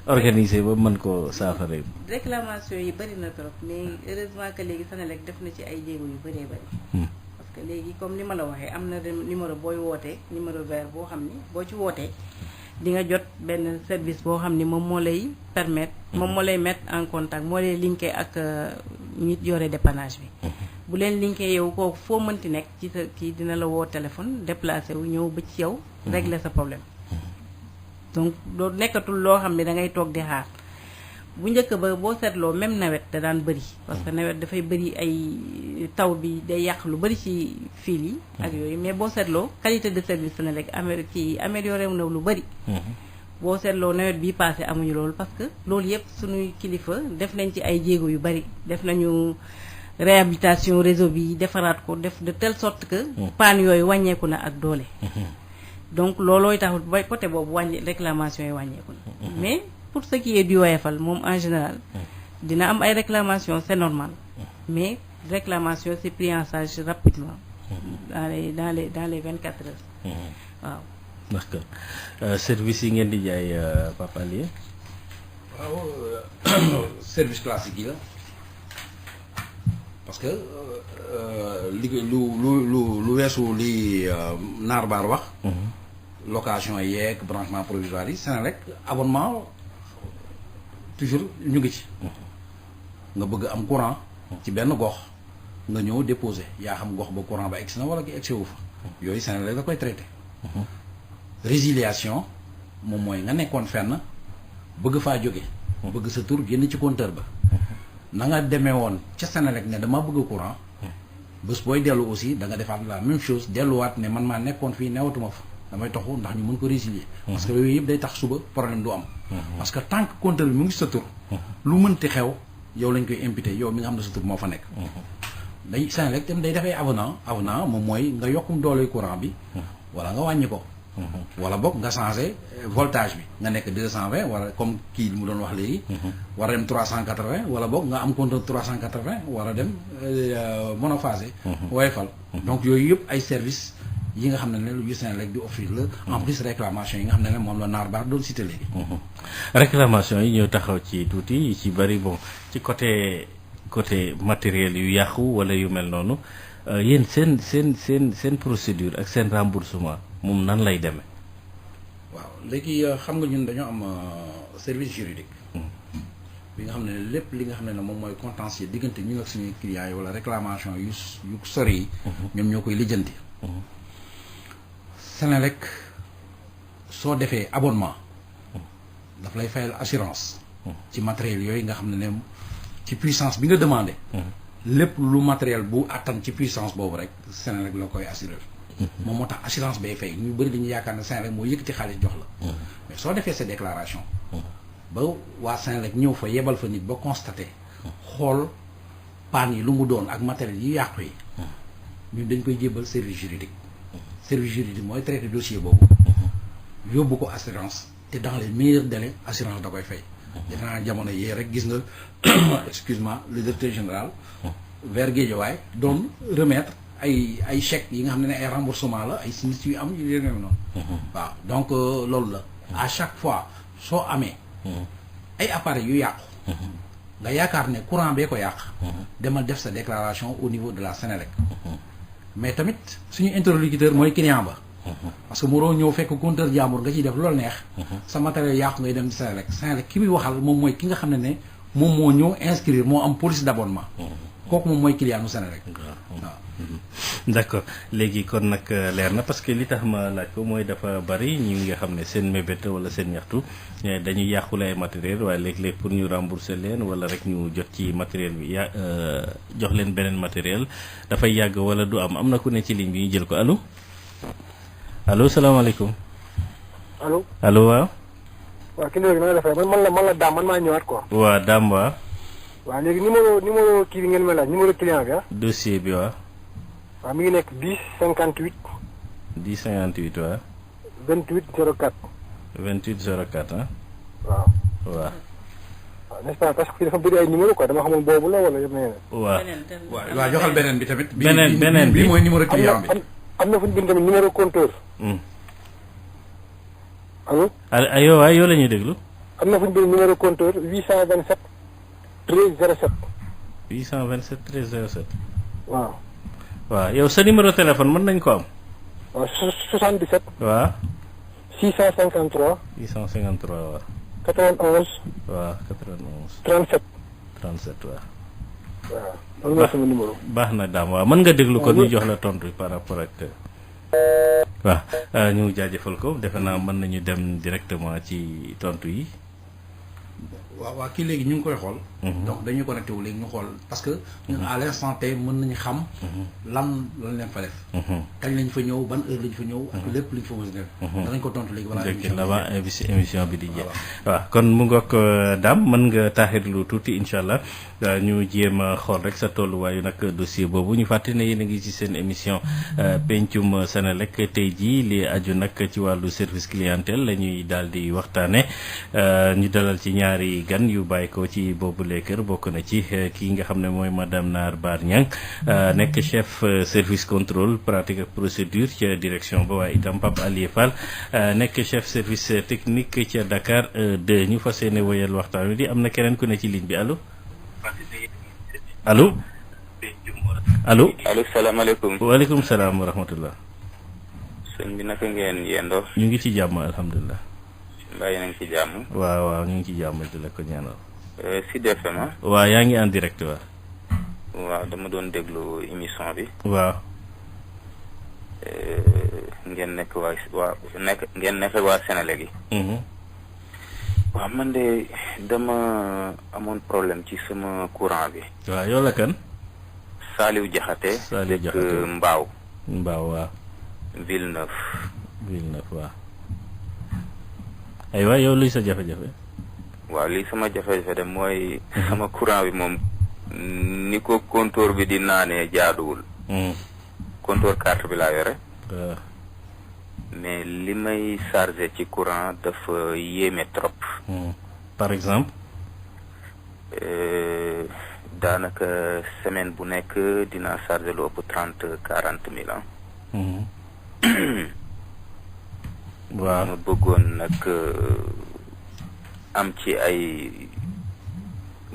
organiser ba mën koo saafara. réclamation yi bari na trop mais heureusement que léegi Senelec def na ci ay jéego yu bëree bëri. parce que léegi comme ni ma la waxee am na numéro booy wootee numéro vert boo xam ni boo ci wootee di nga jot benn service boo xam ni moom moo lay permettre. moom moo lay mettre en contact moo lay linké ak nit yore dépannage bi. bu leen linké yow kooku foo mënti nekk ci sa kii dina la woo téléphone déplacé wu ñëw ba ci yow. régler sa problème. donc loolu nekkatul loo xam ne da ngay toog di xaar bu njëkk ba boo seetloo même nawet da daan bëri. parce que nawet dafay bëri ay taw bi day yàq lu bëri ci fil yi. ak yooyu mais boo seetloo qualité de service Senelec amélioré na lu bëri. boo seetloo nawet bii passé amuñu loolu parce que loolu yëpp suñuy kilifa def nañ ci ay jéego yu bëri def nañu réhabilitation réseau bi defaraat ko def de telle sorte que. panne yooyu wàññeeku na ak doole. donc loolooy taxul ba côté boobu réclamation yi wàññeeku na. mais pour ce qui est du Woyofal moom en général dina am ay réclamation c'est normal mais réclamation c'est pris en charge rapidement dans les 24 heures. waaw. d'accord service yi ngeen di jaay Papa Alié. waaw service classique yi la parce que lu weesu li Naar Baar wax. location yeeg branchement provisoire yi Senelec abonnement toujours ñu ngi ci. nga bëgg am courant. ci benn gox nga ñëw déposer yaa xam gox ba courant ba egsi na wala ki egsi wu fa. yooyu Senelec da koy traité. résiliation moom mooy nga nekkoon fenn bëgg faa jóge bëgg sa tur génn ci compteur ba. na nga demee woon ca Senelec ne dama bëgg courant. bés booy dellu aussi da nga defaat la même chose delluwaat ne man maa nekkoon fii newatuma fa damay toxu ndax ñu mën ko résilier. parce que yooyu yëpp day tax suba problème du am. parce que tant que compteur bi mu ngi sa tur. lu mënti xew yow lañ koy imputé yow mi nga xam ne sa tur moo fa nekk. day Senelec tam day dafay avenant moom mooy nga yokkum doole courant bi. wala nga wàññi ko. wala boog nga changé voltage bi nga nekk 220 wala comme kii li mu doon wax léegi. war a dem 380 wala boog nga am compteur 380 war a dem monophasé. Woyofal donc yooyu yëpp ay service yi nga xam ne lu Senelec di offrir la. en plus réclamation yi nga xam ne moom la Naar Baar doon cité léegi. réclamation yi ñëw taxaw ci tuuti yi ci bari bon ci côté matériel yu yàqu wala yu mel noonu yéen seen procédure ak seen remboursement moom nan lay demee. waaw léegi xam nga ñun dañoo am service juridique. bi nga xam ne lépp li nga xam ne moom mooy contentieux diggante ñu ak suñuy clients yi wala réclamation yu sori yi. ñoom ñoo koy lijjanti. Senelec soo defee abonnement daf lay fayal assurance. ci matériel yooyu nga xam ne ci puissance bi nga demandé lépp lu matériel bu attan ci puissance boobu rek Senelec la koy assurer moom moo tax assurance bay fay ñu bëri dañuy yaakaar ne Senelec moo yëkkati xaalis jox la mais soo defee sa déclaration ba waa Senelec ñëw fa yebal fa nit ba constaté xool panne yi lu mu doon ak matériel yi yàqu yi ñun dañ koy jébbal service juridique mooy traité dossier boobu yóbbu ko assurance te dans les meilleurs délais assurance da koy fay defe naa jamono yee rek gis nga excuse-moi le directeur général vers Guédiawaye doon remettre ay chèques yi nga xam ne ay remboursement la ay sinistres yu am yu yéen noonu waaw donc loolu la à chaque fois soo amee ay appareils yu yàqu nga yaakaar ne courant bee ko yàq demal def sa déclaration au niveau de la Senelec mais tamit suñu interlocuteur mooy client ba parce que mënoo ñëw fekk compteur jàmbur nga ciy def loolu neex sa matériel yàqu ngay dem Senelec ki muy waxal moom mooy ki nga xam ne moom moo ñëw inscrire moo am police d'abonnement kooku moom mooy client nu Senelec waaw d'accord léegi kon nag leer na parce que li tax ma laaj ko mooy dafa bari ñi nga xam ne seen mébét wala seen ñaxtu dañuy yàqule ay matériel waaye léeg-léeg pour ñu rembourser leen wala rek ñu jot ci matériel bi jox leen beneen matériel dafay yàgg wala du am na ku ne ci ligne bi ñu jël ko allo salaamaaleykum. allo waaw. waaw ki léegi na nga defee man la Dame man maa ñëwaat quoi. waa Dame waa. waaw léegi numéro kii bi ngeen may laaj numéro client bi dossier bi waa. waaw mi ngi nekk 10 58. 10 58 waa. 28 04. 28 04 ah. waaw. waaw. n'est-ce pas parce que dafa bëri ay numéro quoi dama xamul boobu la wala yëpp na waaw. waaw joxal beneen bi tamit. beneen bi mooy numéro client bi. am na fu ñu bind tamit numéro compteur. allo. aywa yow la ñuy déglu. am na fu ñu bind numéro compteur 827 13 07. 827 13 07. waaw. waaw yow sa numéro téléphone mën nañ ko am. waaw 77. waaw. 653. 653 waaw. 91. waaw 91. 37. 37 waaw. waaw loolu mooy sama numéro. baax na Dame waaw mën nga déglu ko ñu jox la tontu par rapport ak. waaw ñu jaajëfal ko defe naa mën nañu dem directement ci tontu yi. waaw kii léegi ñu ngi koy xool. donc dañuy connecté wu léegi ñu xool parce que ñun à l'instant T mën nañu xam. lan leen fa def. kañ lañ fa ñëw ban heure lañ fa ñëw. ak lépp luñ fa mën a def. danañ ko tontu léegi balaa émission bi di jeex. waaw kon mu ngoog Dame mën nga taaxirlu tuuti incha allah ñu jéem a xool rek sa tolluwaayu nag dossier boobu ñu fàttali ne yéen a ngi ci seen émission pencum Senelec tey jii li aju nag ci wàllu service clientèle la ñuy daal di waxtaane ñu dalal ci ñaari gan yu bàyyi ko ci boobule kër bokk na ci kii nga xam ne mooy madame Nar Bar Niang nekk chef service contrôle pratique ak procédure ca direction ba waaye itam Pape Alié Fall nekk chef service technique ca Dakar 2 ñu fas yéene woyal waxtaan wi di am na keneen ku ne ci ligne bi allo allo salaamaaleykum. waaleykum salaam wa rahmatullah. sëñ bi naka ngeen yendoo. ñu ngi ci jàmm alhamdulilah. mbaa yéen a ngi ci jàmm. waaw ñu ngi ci jàmm di la ko ñaanal. Sud FM ah. waaw yaa ngi en direct waaw. waaw dama doon déglu émission bi. waaw. ngeen nekk waa Senelec yi. waaw man de dama amoon problème ci sama courant bi. waaw yow la kan. Saliou Diakhaté. Saliou Diakhaté Mbao. waaw. Villeneuve waaw. aywa yow luy sa jafe-jafe. waaw lii sama jafe-jafe de mooy. sama courant bi moom ni ko compteur bi di naanee jaaduwul. compteur carte bi laa yore. mais li may chargé ci courant dafa yéeme trop. par exemple. daanaka semaine bu nekk dinaa chargé lu ëpp 30-40 mille ans. waaw ma bëggoon nag am ci ay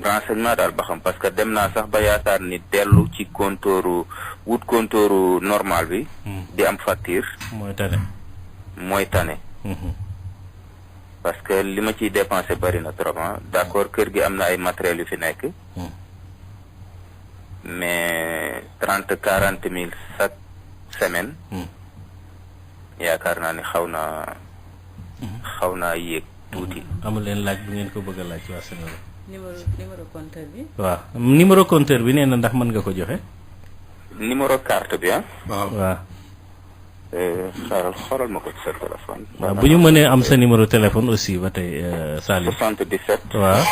renseignement daal ba xam parce que dem naa sax ba yaakaar ni dellu ci wut compteuru normal bi. di am facture. mooy tane. parce que li ma ciy dépensé bari na trop d'accord kër gi am na ay matériels yu fi nekk. mais 30-40 mille chaque semaine. yaakaar naa ni xaw naa yéeg tuuti. amul leen laaj bu ngeen ko bëgg a laaj waa Senelec. numéro compteur bi. waaw numéro compteur bi nee na ndax mën nga ko joxe. numéro carte bi ah. waaw. xaaral xoolal ma ko ci sa téléphone. waaw bu ñu mënee am sa numéro téléphone aussi ba tey Saliou. 77. waaw.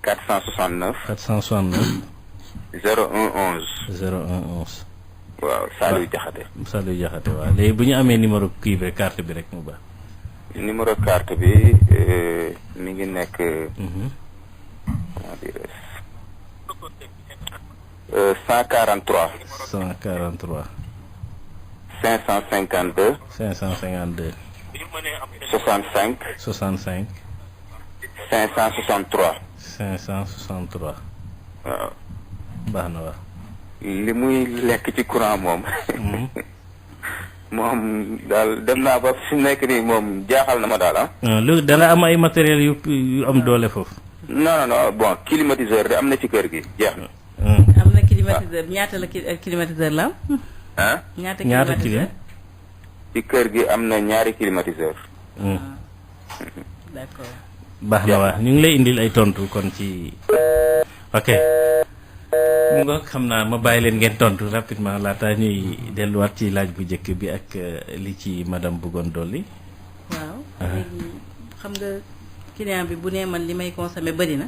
469. 469. 0111. 0111. waaw Saliou Diakhaté. Saliou Diakhaté waaw léegi bu ñu amee numéro kii bi carte bi rek mu baax. numéro carte bi mi ngi nekk. 143. 143. 552. 552. 65. 65. 563. 563. waaw. baax na waaw. li muy lekk ci courant moom. moom daal dem naa ba fi mu nekk nii moom jaaxal na ma daal ah. lu dana am ay matériel yu am doole foofu. non non non bon climatiseur de am na ci kër gi jeex na. am na climatiseur ñaata la climatiseur la am. ah. ñaata ñaata climatiseur. ci kër gi am na ñaari climatiseur. d'accord. baax na waaw ñu ngi lay indil ay tontu kon ci. ok. mu nga xam naa ma bàyyi leen ngeen tontu rapidement laata ñuy delluwaat ci laaj bu njëkk bi ak li ci madame bëggoon dolli. waaw léegi xam nga client bi bu nee man li may consommer bëri na.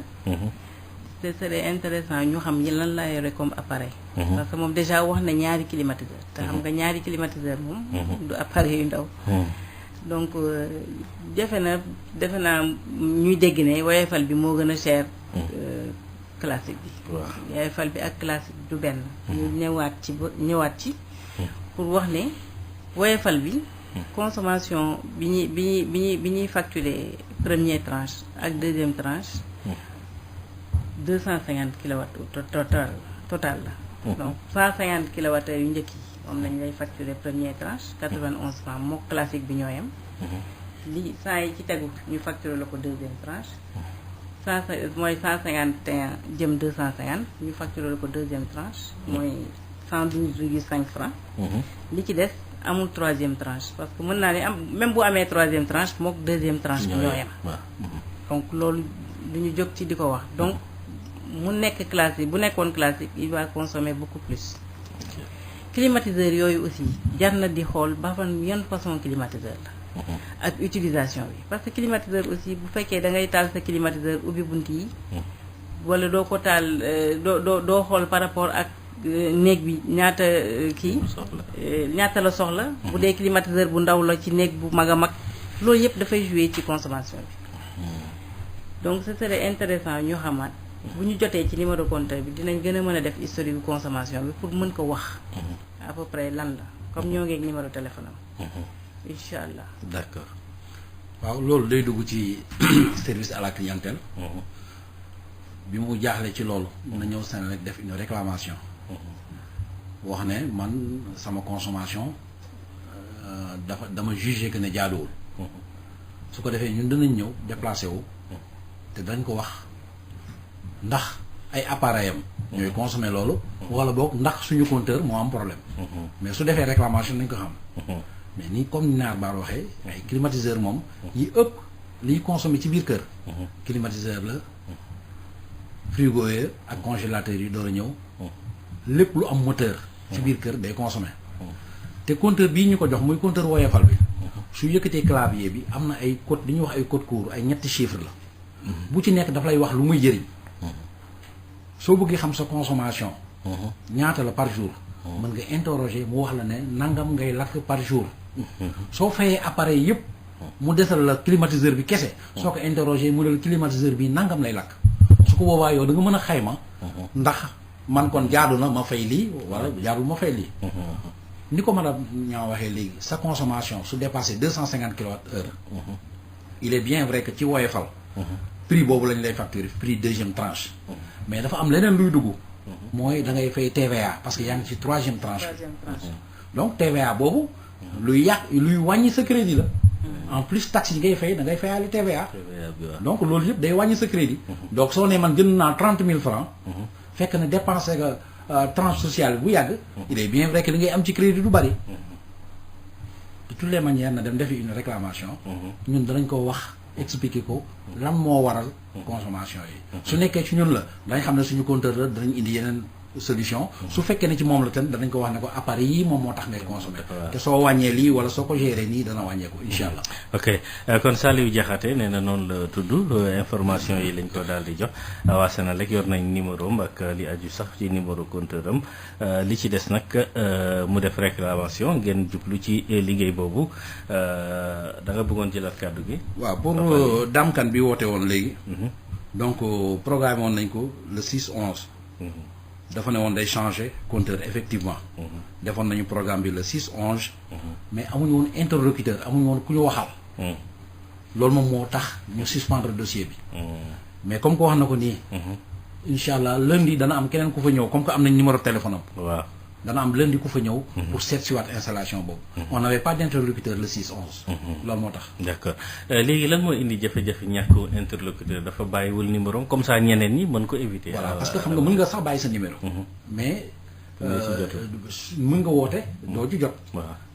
ce serait intéressant ñu xam ñi lan laa yore comme appareil. parce que moom déjà wax na ñaari climatiseur te xam nga ñaari climatiseur moom. du appareil yu ndaw. donc defe naa ñuy dégg ne woyofal bi moo gën a cher. classique bi. waaw woyofal bi ak classique du benn. ñu ñëwaat ci pour wax ne woyofal bi. consommation bi ñuy facturer première tranche ak deuxième tranche. 250 kilowatts total la. donc 150 kilowattheures yu njëkk yi moom lañ lay facturer première tranche 91 francs mook classique bi ñoo yem. li 100 yi ci tegu ñu facturer la ko deuxième tranche. mooy 151 jëm 250 ñu facturer la ko deuxième tranche. mooy 112,5 francs. li ci des amul troisième tranche parce que mën naa ne am même bu amee troisième tranche mook deuxième tranche bi ñoo yem. donc loolu du ñu jóg ci di ko wax donc. mu nekk classique bu nekkoon classique il va consommer beaucoup plus. climatiseur yooyu aussi jar na di xool ba fan yan façon climatiseur la. ak utilisation bi parce que climatiseur aussi bu fekkee da ngay taal sa climatiseur ubbi bunt yi. wala doo ko taal doo xool par rapport ak néeg bi ñaata kii. ñaata la soxla. bu dee climatiseur bu ndaw la ci néeg bu mag a mag loolu yëpp dafay jouer ci consommation bi. donc ce serait intéressant ñu xamaat. bu ñu jotee ci numéro compteur bi dinañ gën a mën a def historique bu consommation bi pour mën ko wax. à peu près lan la comme ñoo ngi ak numéro téléphone am. incha allah. d'accord waaw loolu day dugg ci service à la clientèle. bi mu jaaxle ci loolu. mun na ñëw Senelec def une réclamation. wax ne man sama consommation dama jugé que ne jaaduwul. su ko defee ñun danañ ñëw déplacé wu. te dañ ko wax. ndax ay appareil am ñooy consommer loolu wala boog ndax suñu compteur moo am problème mais su defee réclamation nañ ko xam mais ni comme ni naar baar waxee ay climatiseur moom yi ëpp liy consommer ci biir kër climatiseur la frigo yi ak congélateur yi door a ñëw lépp lu am moteur ci biir kër day consommer te compteur bii ñu ko jox muy compteur woyofal bi su yëkkatee clavier bi am na ay code li ñuy wax ay code court ay ñetti chiffre la bu ci nekk daf lay wax lu muy jëriñ soo bëggee xam sa consommation ñaata la par jour mën nga interroger mu wax la ne nangam ngay lakk par jour soo fayee appareil yëpp mu desal la climatiseur bi kese soo ko interroger mu ne la climatiseur bi nangam lay lakk su ko boobaa yow da nga mën a xayma ndax man kon jaadu na ma fay lii wala jaadul ma fay lii ni ko madame ñaa waxee léegi sa consommation su dépassé 250 kilowattheure il est bien vrai que ci woyofal prix boobu lañ lay facturer prix deuxième tranche mais dafa am leneen luy dugg mooy da ngay fay TVA parce que yaa ngi ci troisième tranche donc TVA boobu luy wàññi sa crédit la en plus taxe yi ngay fay da ngay fayaale TVA donc loolu yëpp day wàññi sa crédit donc soo ne man jënd naa 30 000 francs fekk na dépensé nga tranche sociale bu yàgg il est bien vrai que li ngay am ci crédit du bari de toutes les manières na dem defi une réclamation ñun danañ ko wax expliquer ko lan moo waral consommation yi su nekkee ci ñun la dañ xam ne suñu compteur la danañ indi yeneen solution su fekkee ne ci moom la ten danañ ko wax ne ko appareil yi moom moo tax ngay consommer te soo wàññee lii wala soo ko gérer nii dana wàññeeku incha allah. ok kon Saliou Diakhaté nee na noonu la tudd information yi lañ ko daal di jox waa Senelec yor nañ numéro am ak li aju sax ci numéro compteur am li ci des nag mu def réclamation ngeen jublu ci liggéey boobu da nga bëggoon jëlaat kàddu gi. waaw pour damkan bi woote woon léegi. donc programme woon nañ ko le 6/11. dafa ne woon day changer compteur effectivement. defoon nañu programme bi le 6/11. mais amuñu woon interlocuteur amuñu woon ku ñu waxal. loolu moom moo tax ñu suspendre dossier bi. mais comme ko wax na ko nii. incha allah lundi dana am keneen ku fa ñëw comme que am nañ numéro téléphone am. waaw dana am lundi ku fa ñëw. pour seet si waat installation boobu. on n'avait pas d'interlocuteur le 6/11. loolu moo tax. d'accord léegi lan moo indi jafe-jafe ñàkk interlocuteur dafa bàyyiwul numéro comme ça ñeneen ñi mën ko éviter. voilà parce que xam nga mën nga sax bàyyi sa numéro. mais mën nga woote. doo ci jot.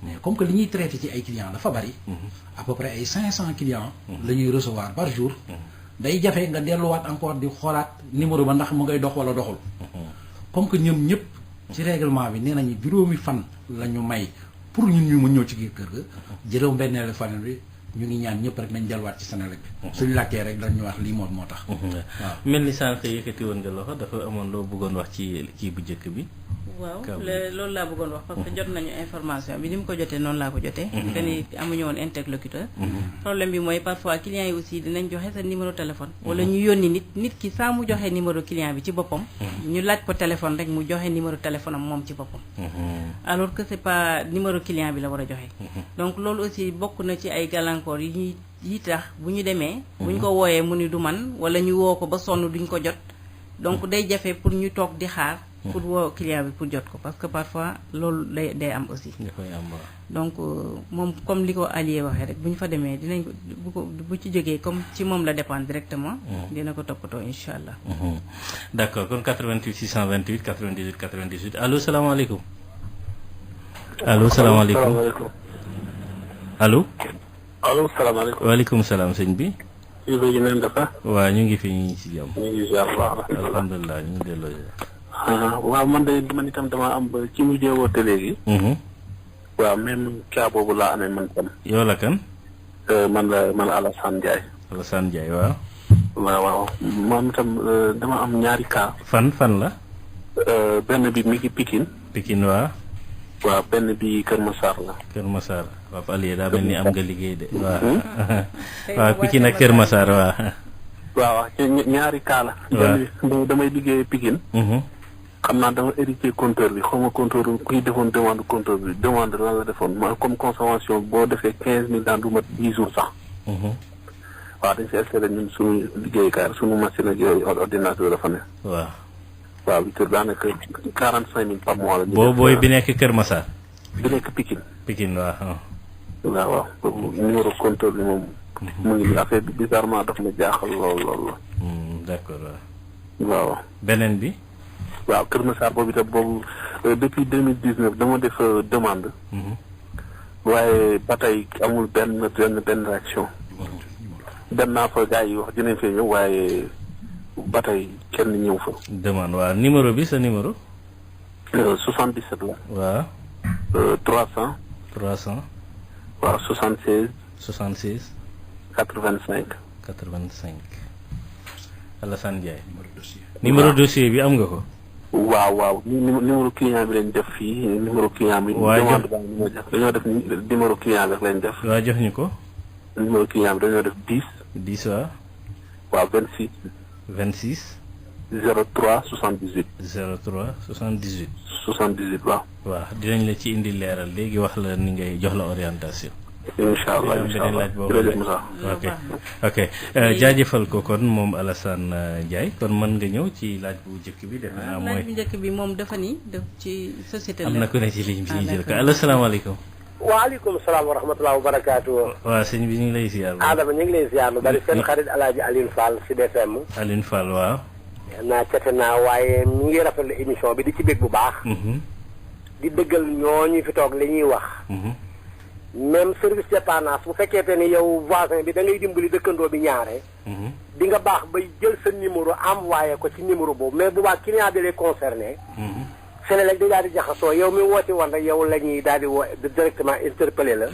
mais comme que li ñuy traité ci ay clients dafa bari. à peu près ay 500 clients. la ñuy recevoir par jour. day jafe nga delluwaat encore di xoolaat numéro ba ndax mu ngay dox wala doxul. comme que ñoom ñëpp. ci règlement bi nee nañu juróomi fan la ñu may pour ñun ñu mën ñëw ci kër ga juróom benneelu fan bi ñu ngi ñaan ñëpp rek nañ delluwaat ci Senelec bi suñu làkkee rek dañ ñu wax lii moo tax waaw mel ni sànq yëkkati woon nga loxo dafa amoon loo bëggoon wax ci kii bu njëkk bi waaw loolu laa bëggoon wax parce que jot nañu information bi ni mu ko jotee noonu laa ko jotee que ni amuñu woon interlocuteur problème bi mooy parfois clients yi aussi dinañ joxe sa numéro téléphone wala ñu yónni nit ki saa mu joxe numéro client bi ci boppam ñu laaj ko téléphone rek mu joxe numéro téléphone am moom ci boppam alors que c'est pas numéro client bi la war a joxe donc loolu aussi bokk na ci ay gàllankoor yi tax bu ñu demee bu ñu ko wooyee mu ni du man wala ñu woo ko ba sonn duñ ko jot donc day jafe pour ñu toog di xaar pour woo client bi pour jot ko parce que parfois loolu day am aussi donc moom comme li ko allié waxee rek bu ñu fa demee dinañ ko bu ci jógee comme ci moom la dépendre directement dina ko toppatoo incha allah d'accord kon 88 628 98 98 allo salaamaaleykum allo salaamaaleykum allo allo salaamaaleykum waaleykum salaam sëñ bi léegi neen dafa waaw ñu ngi fi ñu ngi ci jàmm ñu ngi ziar baax alhamdulilah ñu ngi delloo waaw man de man itam dama am ba ci mujjee woote léegi waaw même cas boobu laa amee man tam yow la kan man Alassane Ndiaye Alassane Ndiaye waaw waaw man itam dama am ñaari cas fan la benn bi mi ngi Pikine waaw benn bi Kër Massar la Kër Massar waaw Aliou daa mel ni am nga liggéey de waaw Pikine ak Kër Massar waaw ñaari cas la benn damay liggéey Pikine xam naa dama hérité compteur bi xaw ma compteur kuy defoon demande compteur bi demande lan la defoon ma comme consommation boo defee 15 000 daan du mat 10 jours sax waaw dañ si installé ñun suñu liggéeykaay suñu machine ak yooyu ordinateur dafa ne waaw bi kër daanaka 45 000 par mois la booy bi nekk Kër Massar bi nekk Pikine waaw numéro compteur bi moom mu ngi affaire bi bizarrement daf ma jaaxal lool d'accord waaw beneen bi waaw Kër Massar boobu itam boobu depuis 2019 dama def demande waaye ba tey amul benn réaction dem naa fa gars yi wax dinañ fee ñëw waaye ba tey kenn ñëw fa demande waaw numéro bi sa numéro 77 la waaw 300 waaw 76 85 Alassane Ndiaye numéro dossier bi am nga ko waaw numéro client bi lañ def fii numéro client bi demande ba dañoo def numéro client bi rek lañ def waaw jox ñu ko numéro client bi dañoo def 10 waaw 26 03 78 waaw dinañ la ci indi leeral léegi wax la ni ngay jox la orientation incha allah laaj boobu ok jaajëfal ko kon moom Alassane Ndiaye kon mën nga ñëw ci laaj bu njëkk bi defe naa mooy laaj bu njëkk bi moom dafa ni def ci société am na ku ne ci ligne bi ñu jël ko allo salaamaaleykum waaleykum salaam wa rahmatulah wa barakaatu. waaw sëñ bi ñu ngi lay ziar. Adama ñu ngi lay ziar lu bari seen xarit El Hadj Alioune Fall Sud FM. Alioune Fall waaw. naa cate naa waaye ñu ngi rafetlu émission bi di ci bég bu baax. di dëggal ñooñu fi toog li ñuy wax. même service dépendance bu fekkee ni yow voisin bi da ngay dimbali dëkkandoo bi ñaare. di nga baax bay jël sa numéro envoyé ko ci numéro boobu mais bu baax client bi lay concerné. Senelec di daal di jaxasoo yow mi woote woon rek yow la ñuy daal di woo directement interpellé la.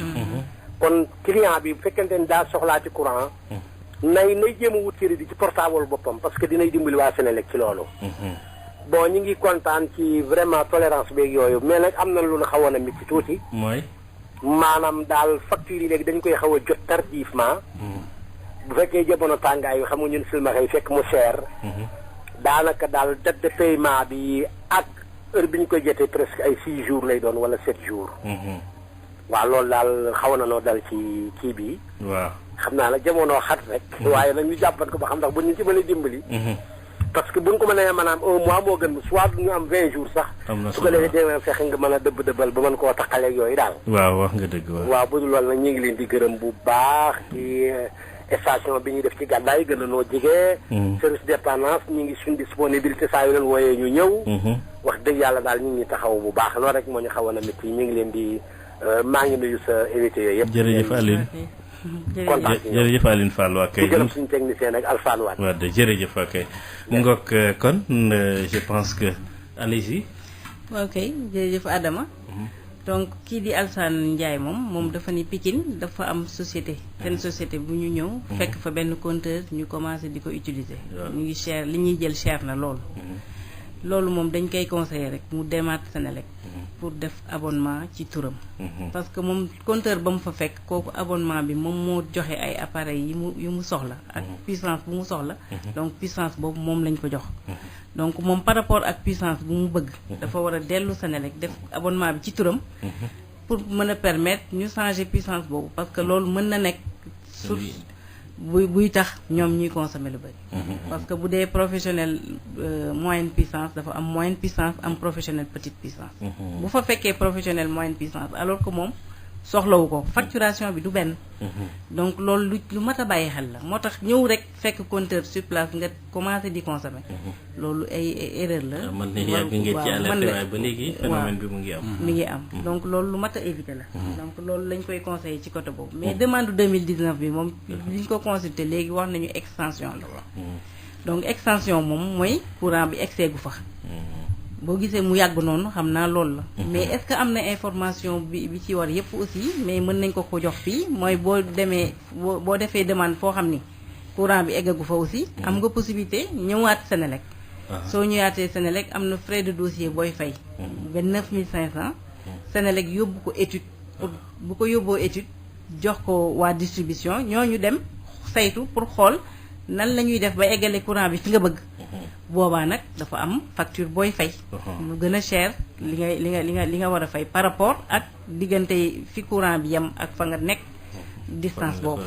kon client bi bu fekkente ni daa soxlaa ci courant. nay jéem a wut crédit ci portable boppam parce que dinay dimbali waa Senelec ci loolu. bon ñu ngi kontaan ci vraiment tolérance beeg yooyu mais nag am na lu ñu xawoon a métti tuuti. mooy. maanaam daal facture yi léegi dañ koy xaw a jot tardivement. bu fekkee jamono tàngaay yi xam nga ñun silmaxa yi fekk mu cher. daanaka daal date de paiement bi ak heure bi ñu koy jotee presque ay 6 jours lay doon wala 7 jours. waaw loolu daal xaw na noo dal ci kii bi. waaw xam naa nag jamono xat rek. waaye nag ñu jàppat ko ba xam ndax bu ñu ci mën a dimbali. parce que bu ñu ko mënee maanaam un mois moo gën soit ñu am 20 jours sax. su ko defee dee fexe nga mën a dëbbal ba mën koo taxaleeg yooyu daal. waaw wax nga dëgg waaw bu dul loolu nag ñu ngi leen di gërëm bu baax ci station bi ñuy def ci gàddaay gën a noo jege. service dépendance ñu ngi suñ disponibilité saa yu leen wooyee ñu ñëw. wax dëgg yàlla daal ñu ngi taxaw bu baax loolu rek moo ñu xawoon a métti ñu ngi leen di maa ngi nuyu sa invité yooyu yëpp. jërëjëf Aline. jërëjëf Aline Fall waa kay. di gërëm suñu technicien ak Alphane Wade. waaw de jërëjëf waa kay. ngoog kon je pense que allez-y. ok jërëjëf Adama. donc kii di Alassane Ndiaye moom dafa ni Pikine dafa am société seen société bu ñu ñëw. fekk fa benn compteur ñu commencé di ko utiliser. ñu ngi cher li ñuy jël cher na loolu. loolu moom dañ koy conseiller rek mu demaat Senelec pour def abonnement ci turam. parce que moom compteur ba mu fa fekk kooku abonnement bi moom moo joxe ay appareils yu mu soxla ak puissance bu mu soxla. donc puissance boobu moom lañ ko jox. donc moom par rapport ak puissance bu mu bëgg. dafa war a dellu Senelec def abonnement bi ci turam. pour mën a permettre ñu changer puissance boobu parce que loolu mën na nekk source buy tax ñoom ñuy consommer lu bëri. parce que bu dee professionnel moyenne puissance dafa am moyenne puissance am professionnel petite puissance. bu fa fekkee professionnel moyenne puissance alors que moom soxlawu ko facturation bi du benn. donc loolu lu mat a bàyyi xel la moo tax ñëw rek fekk compteur sur place nga commencé di consommer. loolu ay erreur la. man ne yàgg ngeen ci alerté waaye ba léegi phénomène bi mu ngi am. mi ngi am donc loolu lu mat a éviter la. donc loolu lañ koy conseillé ci côté boobu. mais demande 2019 bi moom liñ ko consulté léegi wax nañu extension la. donc extension moom mooy courant bi excès gu fa. boo gisee mu yàgg noonu xam naa loolu la. mais est-ce que am na information bi ci war yépp aussi mais mën nañ ko jox fii mooy boo demee boo defee demande foo xam ni courant bi eggagu fa aussi. am nga possibilité ñëwaat Senelec. soo ñëwaatee Senelec am na frais de dossier booy fay. 29500. Senelec yóbbu ko étude pour bu ko yóbboo étude jox ko waa distribution ñooñu dem saytu pour xool nan la ñuy def ba eggale courant bi fi nga bëgg. boobaa nag dafa am facture booy fay. lu gën a cher li nga war a fay par rapport ak diggante fi courant bi yem ak fa nga nekk. distance boobu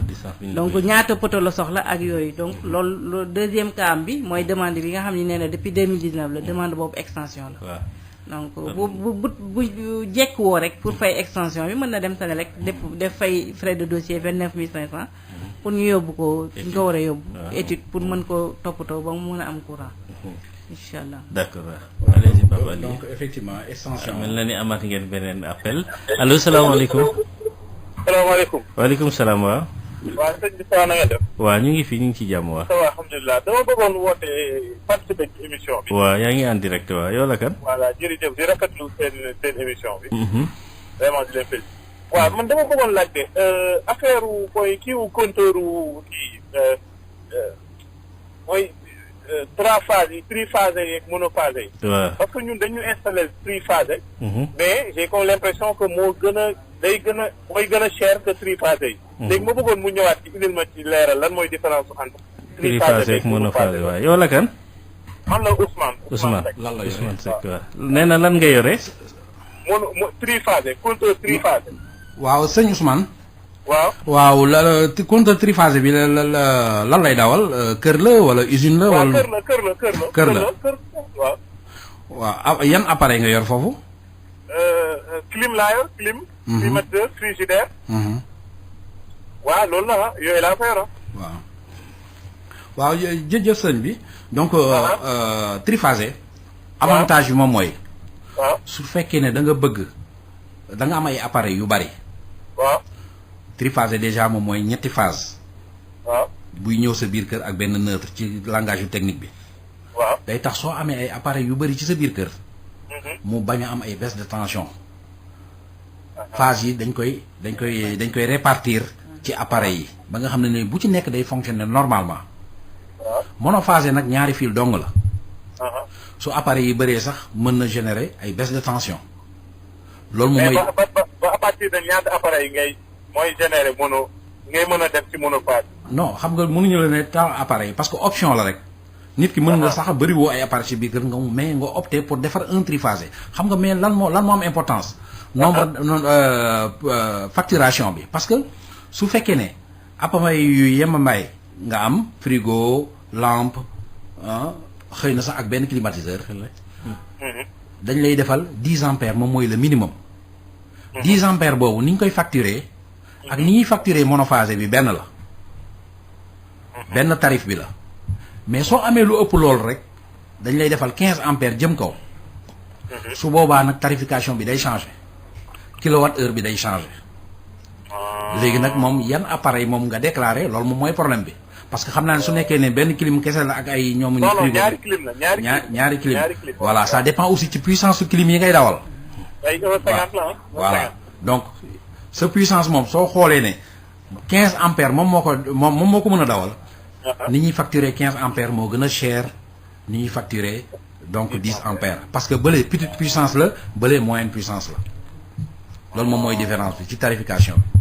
donc ñaata poto la soxla ak yooyu donc loolu deuxième cas bi mooy demande bi nga xam ne nee na depuis 2019 la demande boobu extension la. donc bu jekk woo rek pour fay extension bi mën na dem Senelec def fay frais de dossier 29500. pour ñu yóbbu ko ñu ko war a yóbbu. étude pour mën ko toppatoo ba mu mën a am courant. incha allah d'accord waaw. allez-y Papa Ly. donc effectivement extension. mel na ni amaat ngeen beneen appel allo salaamaaleykum. salaamaaleykum. waaleykum salaam waaw. waaw sëñ bi ça na nga def. waaw ñu ngi fi ñu ngi ci jàmm waa. ça va alhamdulilah dama bëggoon woote participer ci émission bi. waaw yaa ngi en direct waaw yow la kan. voilà jërëjëf di rafetlu seen émission bi. vraiment di leen féliciter. waaw man dama bëggoon laajte affaire mooy kii wu compteur wu kii mooy triphasé yeeg monophasé yi. waaw parce que ñun dañu installé triphasé. mais j'ai comme l'impression que moo gën a mooy gën a cher que triphasé yi. léegi ma bëggoon mu ñëwaat ci indil ma ci leeral lan mooy différence entre. triphasé ak monophasé waaw yow la kan. man la Ousmane. Ousmane lan la yore Ousmane Seck waaw. nee na lan nga yore. triphasé compteur triphasé. waaw sëñ Ousmane. waaw compteur triphasé bi lan lay dawal kër la wala usine la. wala kër la waaw. waaw yan appareil nga yor foofu. clim laa yor clim. climatiseur frigidaire. waaw loolu la yooyu laa fa yor. waaw jërëjëf sëñ bi donc triphasé avantage bi moom mooy. waaw su fekkee ne da nga bëgg da nga am ay appareils yu bari. waaw. triphasé déjà moom mooy ñetti phase. waaw. buy ñëw sa biir kër ak benn neutre ci langage yu technique bi. waaw. day tax soo amee ay appareils yu bëri ci sa biir kër. mu bañ a am ay baisse de tension. phase yi dañ koy répartir ci appareils yi ba nga xam ne bu ci nekk day fonctionner normalement. monophasé nag ñaari fil dong la. su appareils yi bëree sax mën na générer ay baisse de tension. loolu moom mooy ba à partir de ñaata appareils mooy générer ngay mën a def ci monophase. non xam nga mënuñu la ne tant appareil parce que option la rek. nit ki mën nga sax bëri woo ay appareils ci biir kër mais nga opté pour defar un triphasé xam nga mais lan moo am importance. nombre facturation bi parce que su fekkee ne appareil yu yemambaay nga am frigo lampe xëy na sax ak benn climatiseur. dañ lay defal 10 ampères moom mooy le minimum. 10 ampères boobu ni ñu koy facturer ak ni ñuy facturer monophasé bi benn la. benn tarif bi la. mais soo amee lu ëpp loolu rek dañ lay defal 15 ampères jëm kaw. su boobaa nag tarification bi day changer. kilowatt heure bi day changer. léegi nag moom yan appareil moom nga déclaré loolu moom mooy problème bi. parce que xam naa ne su nekkee ne benn clim kese la ak ay ñoom. non ñaari clim la ñaari clim voilà ça dépend aussi ci puissance su clim yi ngay dawal. ay 50 la voilà donc sa puissance moom soo xoolee ne 15 ampères moom moo ko mën a dawal. ni ñuy facturer 15 ampères moo gën a cher ni ñuy facturer donc 10 ampères parce que bële petite puissance la bële moyenne puissance la loolu moom mooy différence bi ci tarification bi.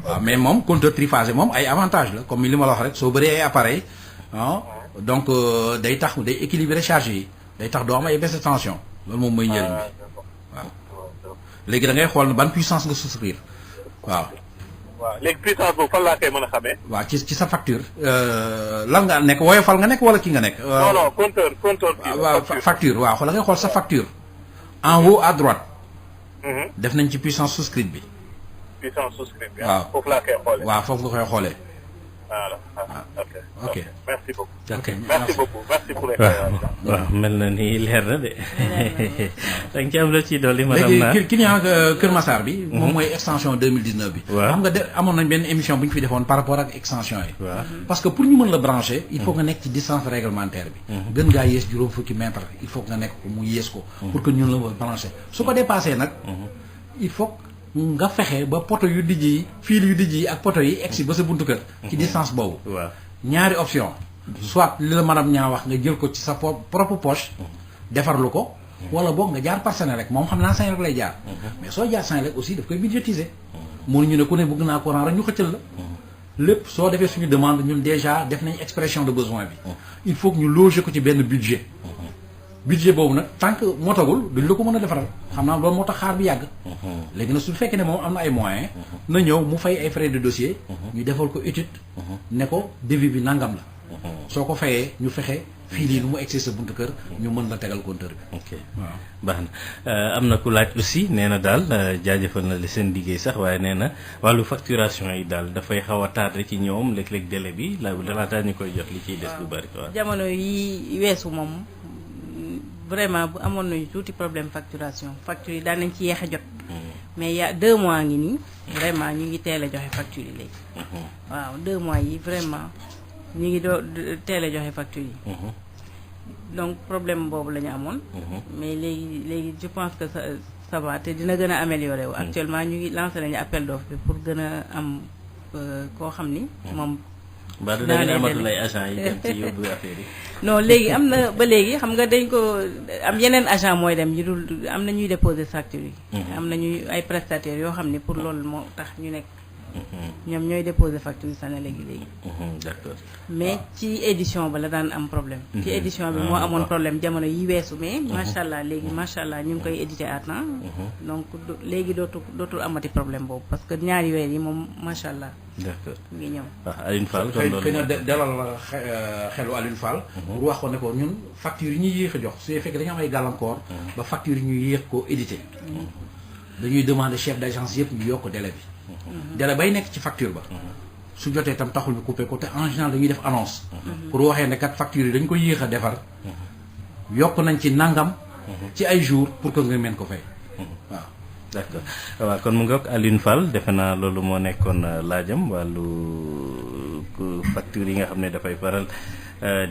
waaw mais moom compteur triphasé moom ay avantage la comme li ma la wax rek soo bëree ay appareil donc day tax day équilibrer charge yi day tax doo am ay baisse de tension loolu moom mooy njëriñ bi waaw léegi da ngay xool ban puissance nga souscrire waaw. waaw léegi puissance boobu fan laa koy mën a xamee. waaw ci sa facture lan nga nekk woyofal nga nekk wala ki nga nekk. non compteur waaw facture waaw la ngay xool sa facture en haut à droite. def nañ ci puissance souscrite bi. puissance souscrite bi. waaw foofu laa koy xoolee. waaw foofu nga koy xoolee. voilà ok merci beaucoup. ok merci beaucoup merci pour waaw mel na ni leer na de. da nga ci am la ci dolli madame Naar léegi client Kër Massar bi. moom mooy extension 2019 bi. waaw xam nga amoon nañ benn émission bu ñu fi defoon par rapport ak extension yi. waaw parce que pour ñu mën la brancher. il faut nga nekk ci distance réglementaire bi. gën ngaa yées juróom fukki mètre il faut nga nekk ko mu yées ko. pour que ñun la mën brancher su ko dépassé nag. il faut nga fexe ba poto yu dijj yi fil yu dijj yi ak poto yi egsi ba sa buntu kër. ci distance boobu. waaw ñaari option soit li la madame ñaa wax nga jël ko ci sa propre poche. defarlu ko. wala boog nga jaar par Senelec moom xam naa Senelec lay jaar. mais soo jaar Senelec aussi daf koy budgétiser. mënuñu ne ku ne bëgg naa courant rek ñu xëccal la. lépp soo defee suñu demande ñun déjà def nañ expression de besoin bi. il faut que ñu loger ko ci benn budget. budget boobu nag tant que motagul duñ la ko mën a defaral xam naa loolu moo tax xaar bi yàgg. léegi nag su fekkee ne moom am na ay moyens. na ñëw mu fay ay frais de dossier. ñu defal ko étude. ne ko devis bi nangam la. soo ko fayee ñu fexe fii lii nu mu egsi sa buntu kër ñu mën la tegal compteur bi. ok waaw baax na am na ku laaj aussi nee na daal jaajëfal na li seen liggéey sax waaye nee na wàllu facturation yi daal dafay xaw a tardé ci ñoom léeg-léeg délai bi laataa ñu koy jot li ciy des lu bari. waaw jamono yi weesu moom. vraiment bu amoon nañu tuuti problème facturation facture yi daan nañ ci yeex a jot. mais il y a 2 mois ngi nii vraiment ñu ngi teel a joxe facture yi léegi. waaw 2 mois yi vraiment ñu ngi teel a joxe facture yi. donc problème boobu la ñu amoon. mais léegi je pense que ça va te dina gën a amélioré wu. actuellement ñu ngi lancé nañu appel d'offre bi pour gën a am koo xam ni moom. ba da ngeen amatul ay agent yi dem ci yóbbu affaire yi. non léegi am na ba léegi xam nga dañ ko am yeneen agent mooy dem ñu dul am na ñuy déposer facture yi. am na ñuy ay prestataires yoo xam ne pour loolu moo tax ñu nekk. ñoom ñooy déposer facture yi Senelec léegi. d'accord mais ci édition ba la daan am problème. ci édition bi moo amoon problème jamono yi weesu mais macha allah léegi macha allah ñu ngi koy éditer à temps. donc léegi dootul amati problème boobu parce que ñaari weer yi moom macha allah. d'accord mu ngi ñëw. waaw Alioune Fall kon loolu xëy na dalal xelu Alioune Fall. pour wax ko ne ko ñun facture yi ñuy yéex a jox su fekkee dañu am ay gàllankoor. ba facture yi ñuy yéex koo éditer. dañuy demander chef d'agence yëpp ñu yokk délai bi. délai bay nekk ci facture ba. su jotee itam taxul ñu coupé ko te en général dañuy def annonce. pour waxee ne kat facture yi dañ ko yéex a defar. yokk nañ ci nangam. ci ay jours pour que nga mën ko fay. waaw d'accord waaw kon mu ngoog Alioune Fall defe naa loolu moo nekkoon laajam wàllu facture yi nga xam ne dafay faral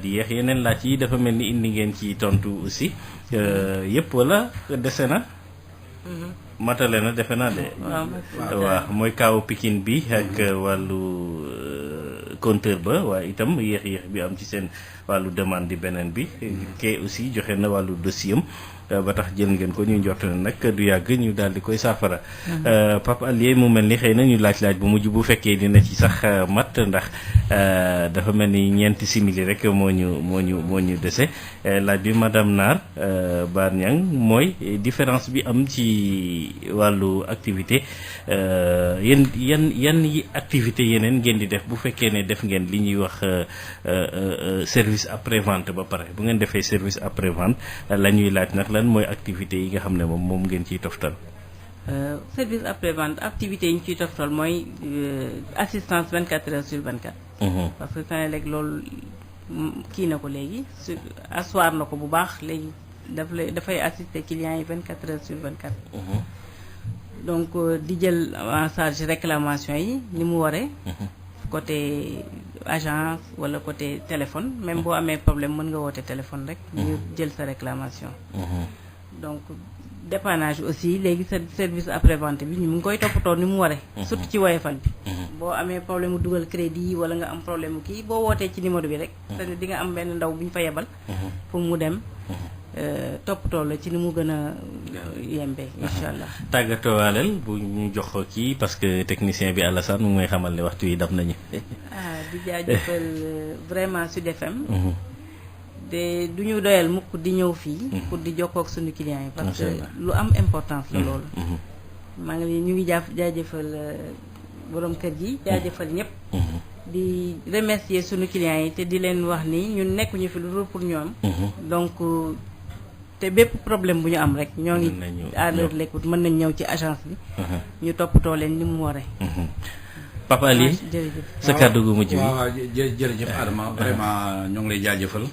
di yéex yeneen laaj yi dafa mel ni indi ngeen ci tontu aussi yëpp wala dese na. matale na defe naa de. waaw mooy kaawu Pikine bi ak wàllu compteur ba waaye itam yéex bi am ci seen wàllu demande di beneen bi. kee aussi joxe na wàllu dossier am ba tax jël ngeen ko ñu njort ne nag du yàgg ñu daal di koy saafara. Pape Allié mu mel ni xëy na ñu laaj bu mujj bu fekkee dina ci sax mat ndax dafa mel ni ñeenti simili rek moo ñu dese laaj bi madame Naar Bar Niang mooy différence bi am ci wàllu activité yan yi activité yeneen ngeen di def bu fekkee ne def ngeen li ñuy wax service après vente ba pare bu ngeen defee service après vente la ñuy laaj nag lan mooy activité yi nga xam ne moom ngeen ciy toftal. service après vente activité yi ñu ciy toftal mooy assistance 24 heures sur 24. parce que Senelec loolu kii na ko léegi asseoir na ko bu baax léegi dafay assister clients yi 24 heures sur 24. donc di jël en charge réclamation yi ni mu waree. côté agence wala côté téléphone même boo amee problème mën nga woote téléphone rek. ñu jël sa réclamation. donc dépannage aussi léegi sa service après vente bi ñu ngi koy toppatoo ni mu waree. surtout ci Woyofal bi. boo amee problème mu dugal crédit wala nga am problème mu kii boo wootee ci numéro bi rek. c'est-à-dire di nga am benn ndaw bu ñu fa yebal. pour mu dem. toppatoo la ci ni mu gën a yembee incha allah. tàggatoo waaleel bu ñu jox ko kii parce que technicien bi Alassane mu may xamal ne waxtu yi dab nañu. di jaajëfal vraiment Sud FM. de du ñu doyal mukk di ñëw fii. pour di jokkoo ak suñu clients yi. parce que lu am importance la loolu. maa ngi ñu ngi jaajëfal borom kër gi jaajëfal ñëpp. di remercier suñu clients yi te di leen wax ni ñun nekkuñu fi lu dul pour ñoom. donc te bépp problème bu ñu am rek ñoo ngi à l'heure l'écoute mën nañ ñëw ci agence bi. ñu toppatoo leen ni mu waree. Papa Ali sa kàddu gu mujj bi. waaw jërëjëf Adama vraiment ñoo ngi lay jaajëfal.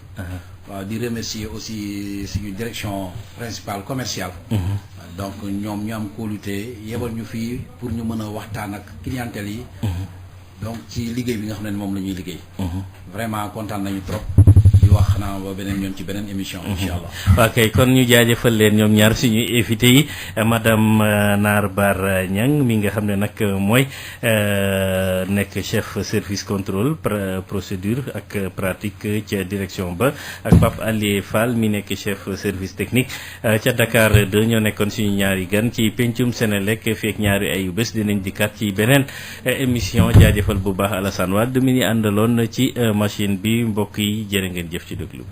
waaw di remercier aussi suñu direction principale commerciale. donc ñoom ñu am kóolute yebal ñu fii pour ñu mën a waxtaan ak clientèle yi. donc ci liggéey bi nga xam ne moom la ñuy liggéey. vraiment kontaan nañu trop. di wax xanaa ba beneen yoon ci beneen émission. incha allah ok kon ñu jaajëfal leen ñoom ñaar suñuy invité yi madame Naar Bar Niang mi nga xam ne nag mooy nekk chef service contrôle procédure ak pratique ca direction ba ak Pape Allié Fall mi nekk chef service technique ca Dakar 2 ñoo nekkoon suñu ñaari gan ci pencum Senelec fii ak ñaari ayu bés dinañ dikkaat ci beneen émission jaajëfal bu baax Alassane Wade mi ñu àndaloon ci machine bi mbokk yi jërë ngeen jëf ci déglu.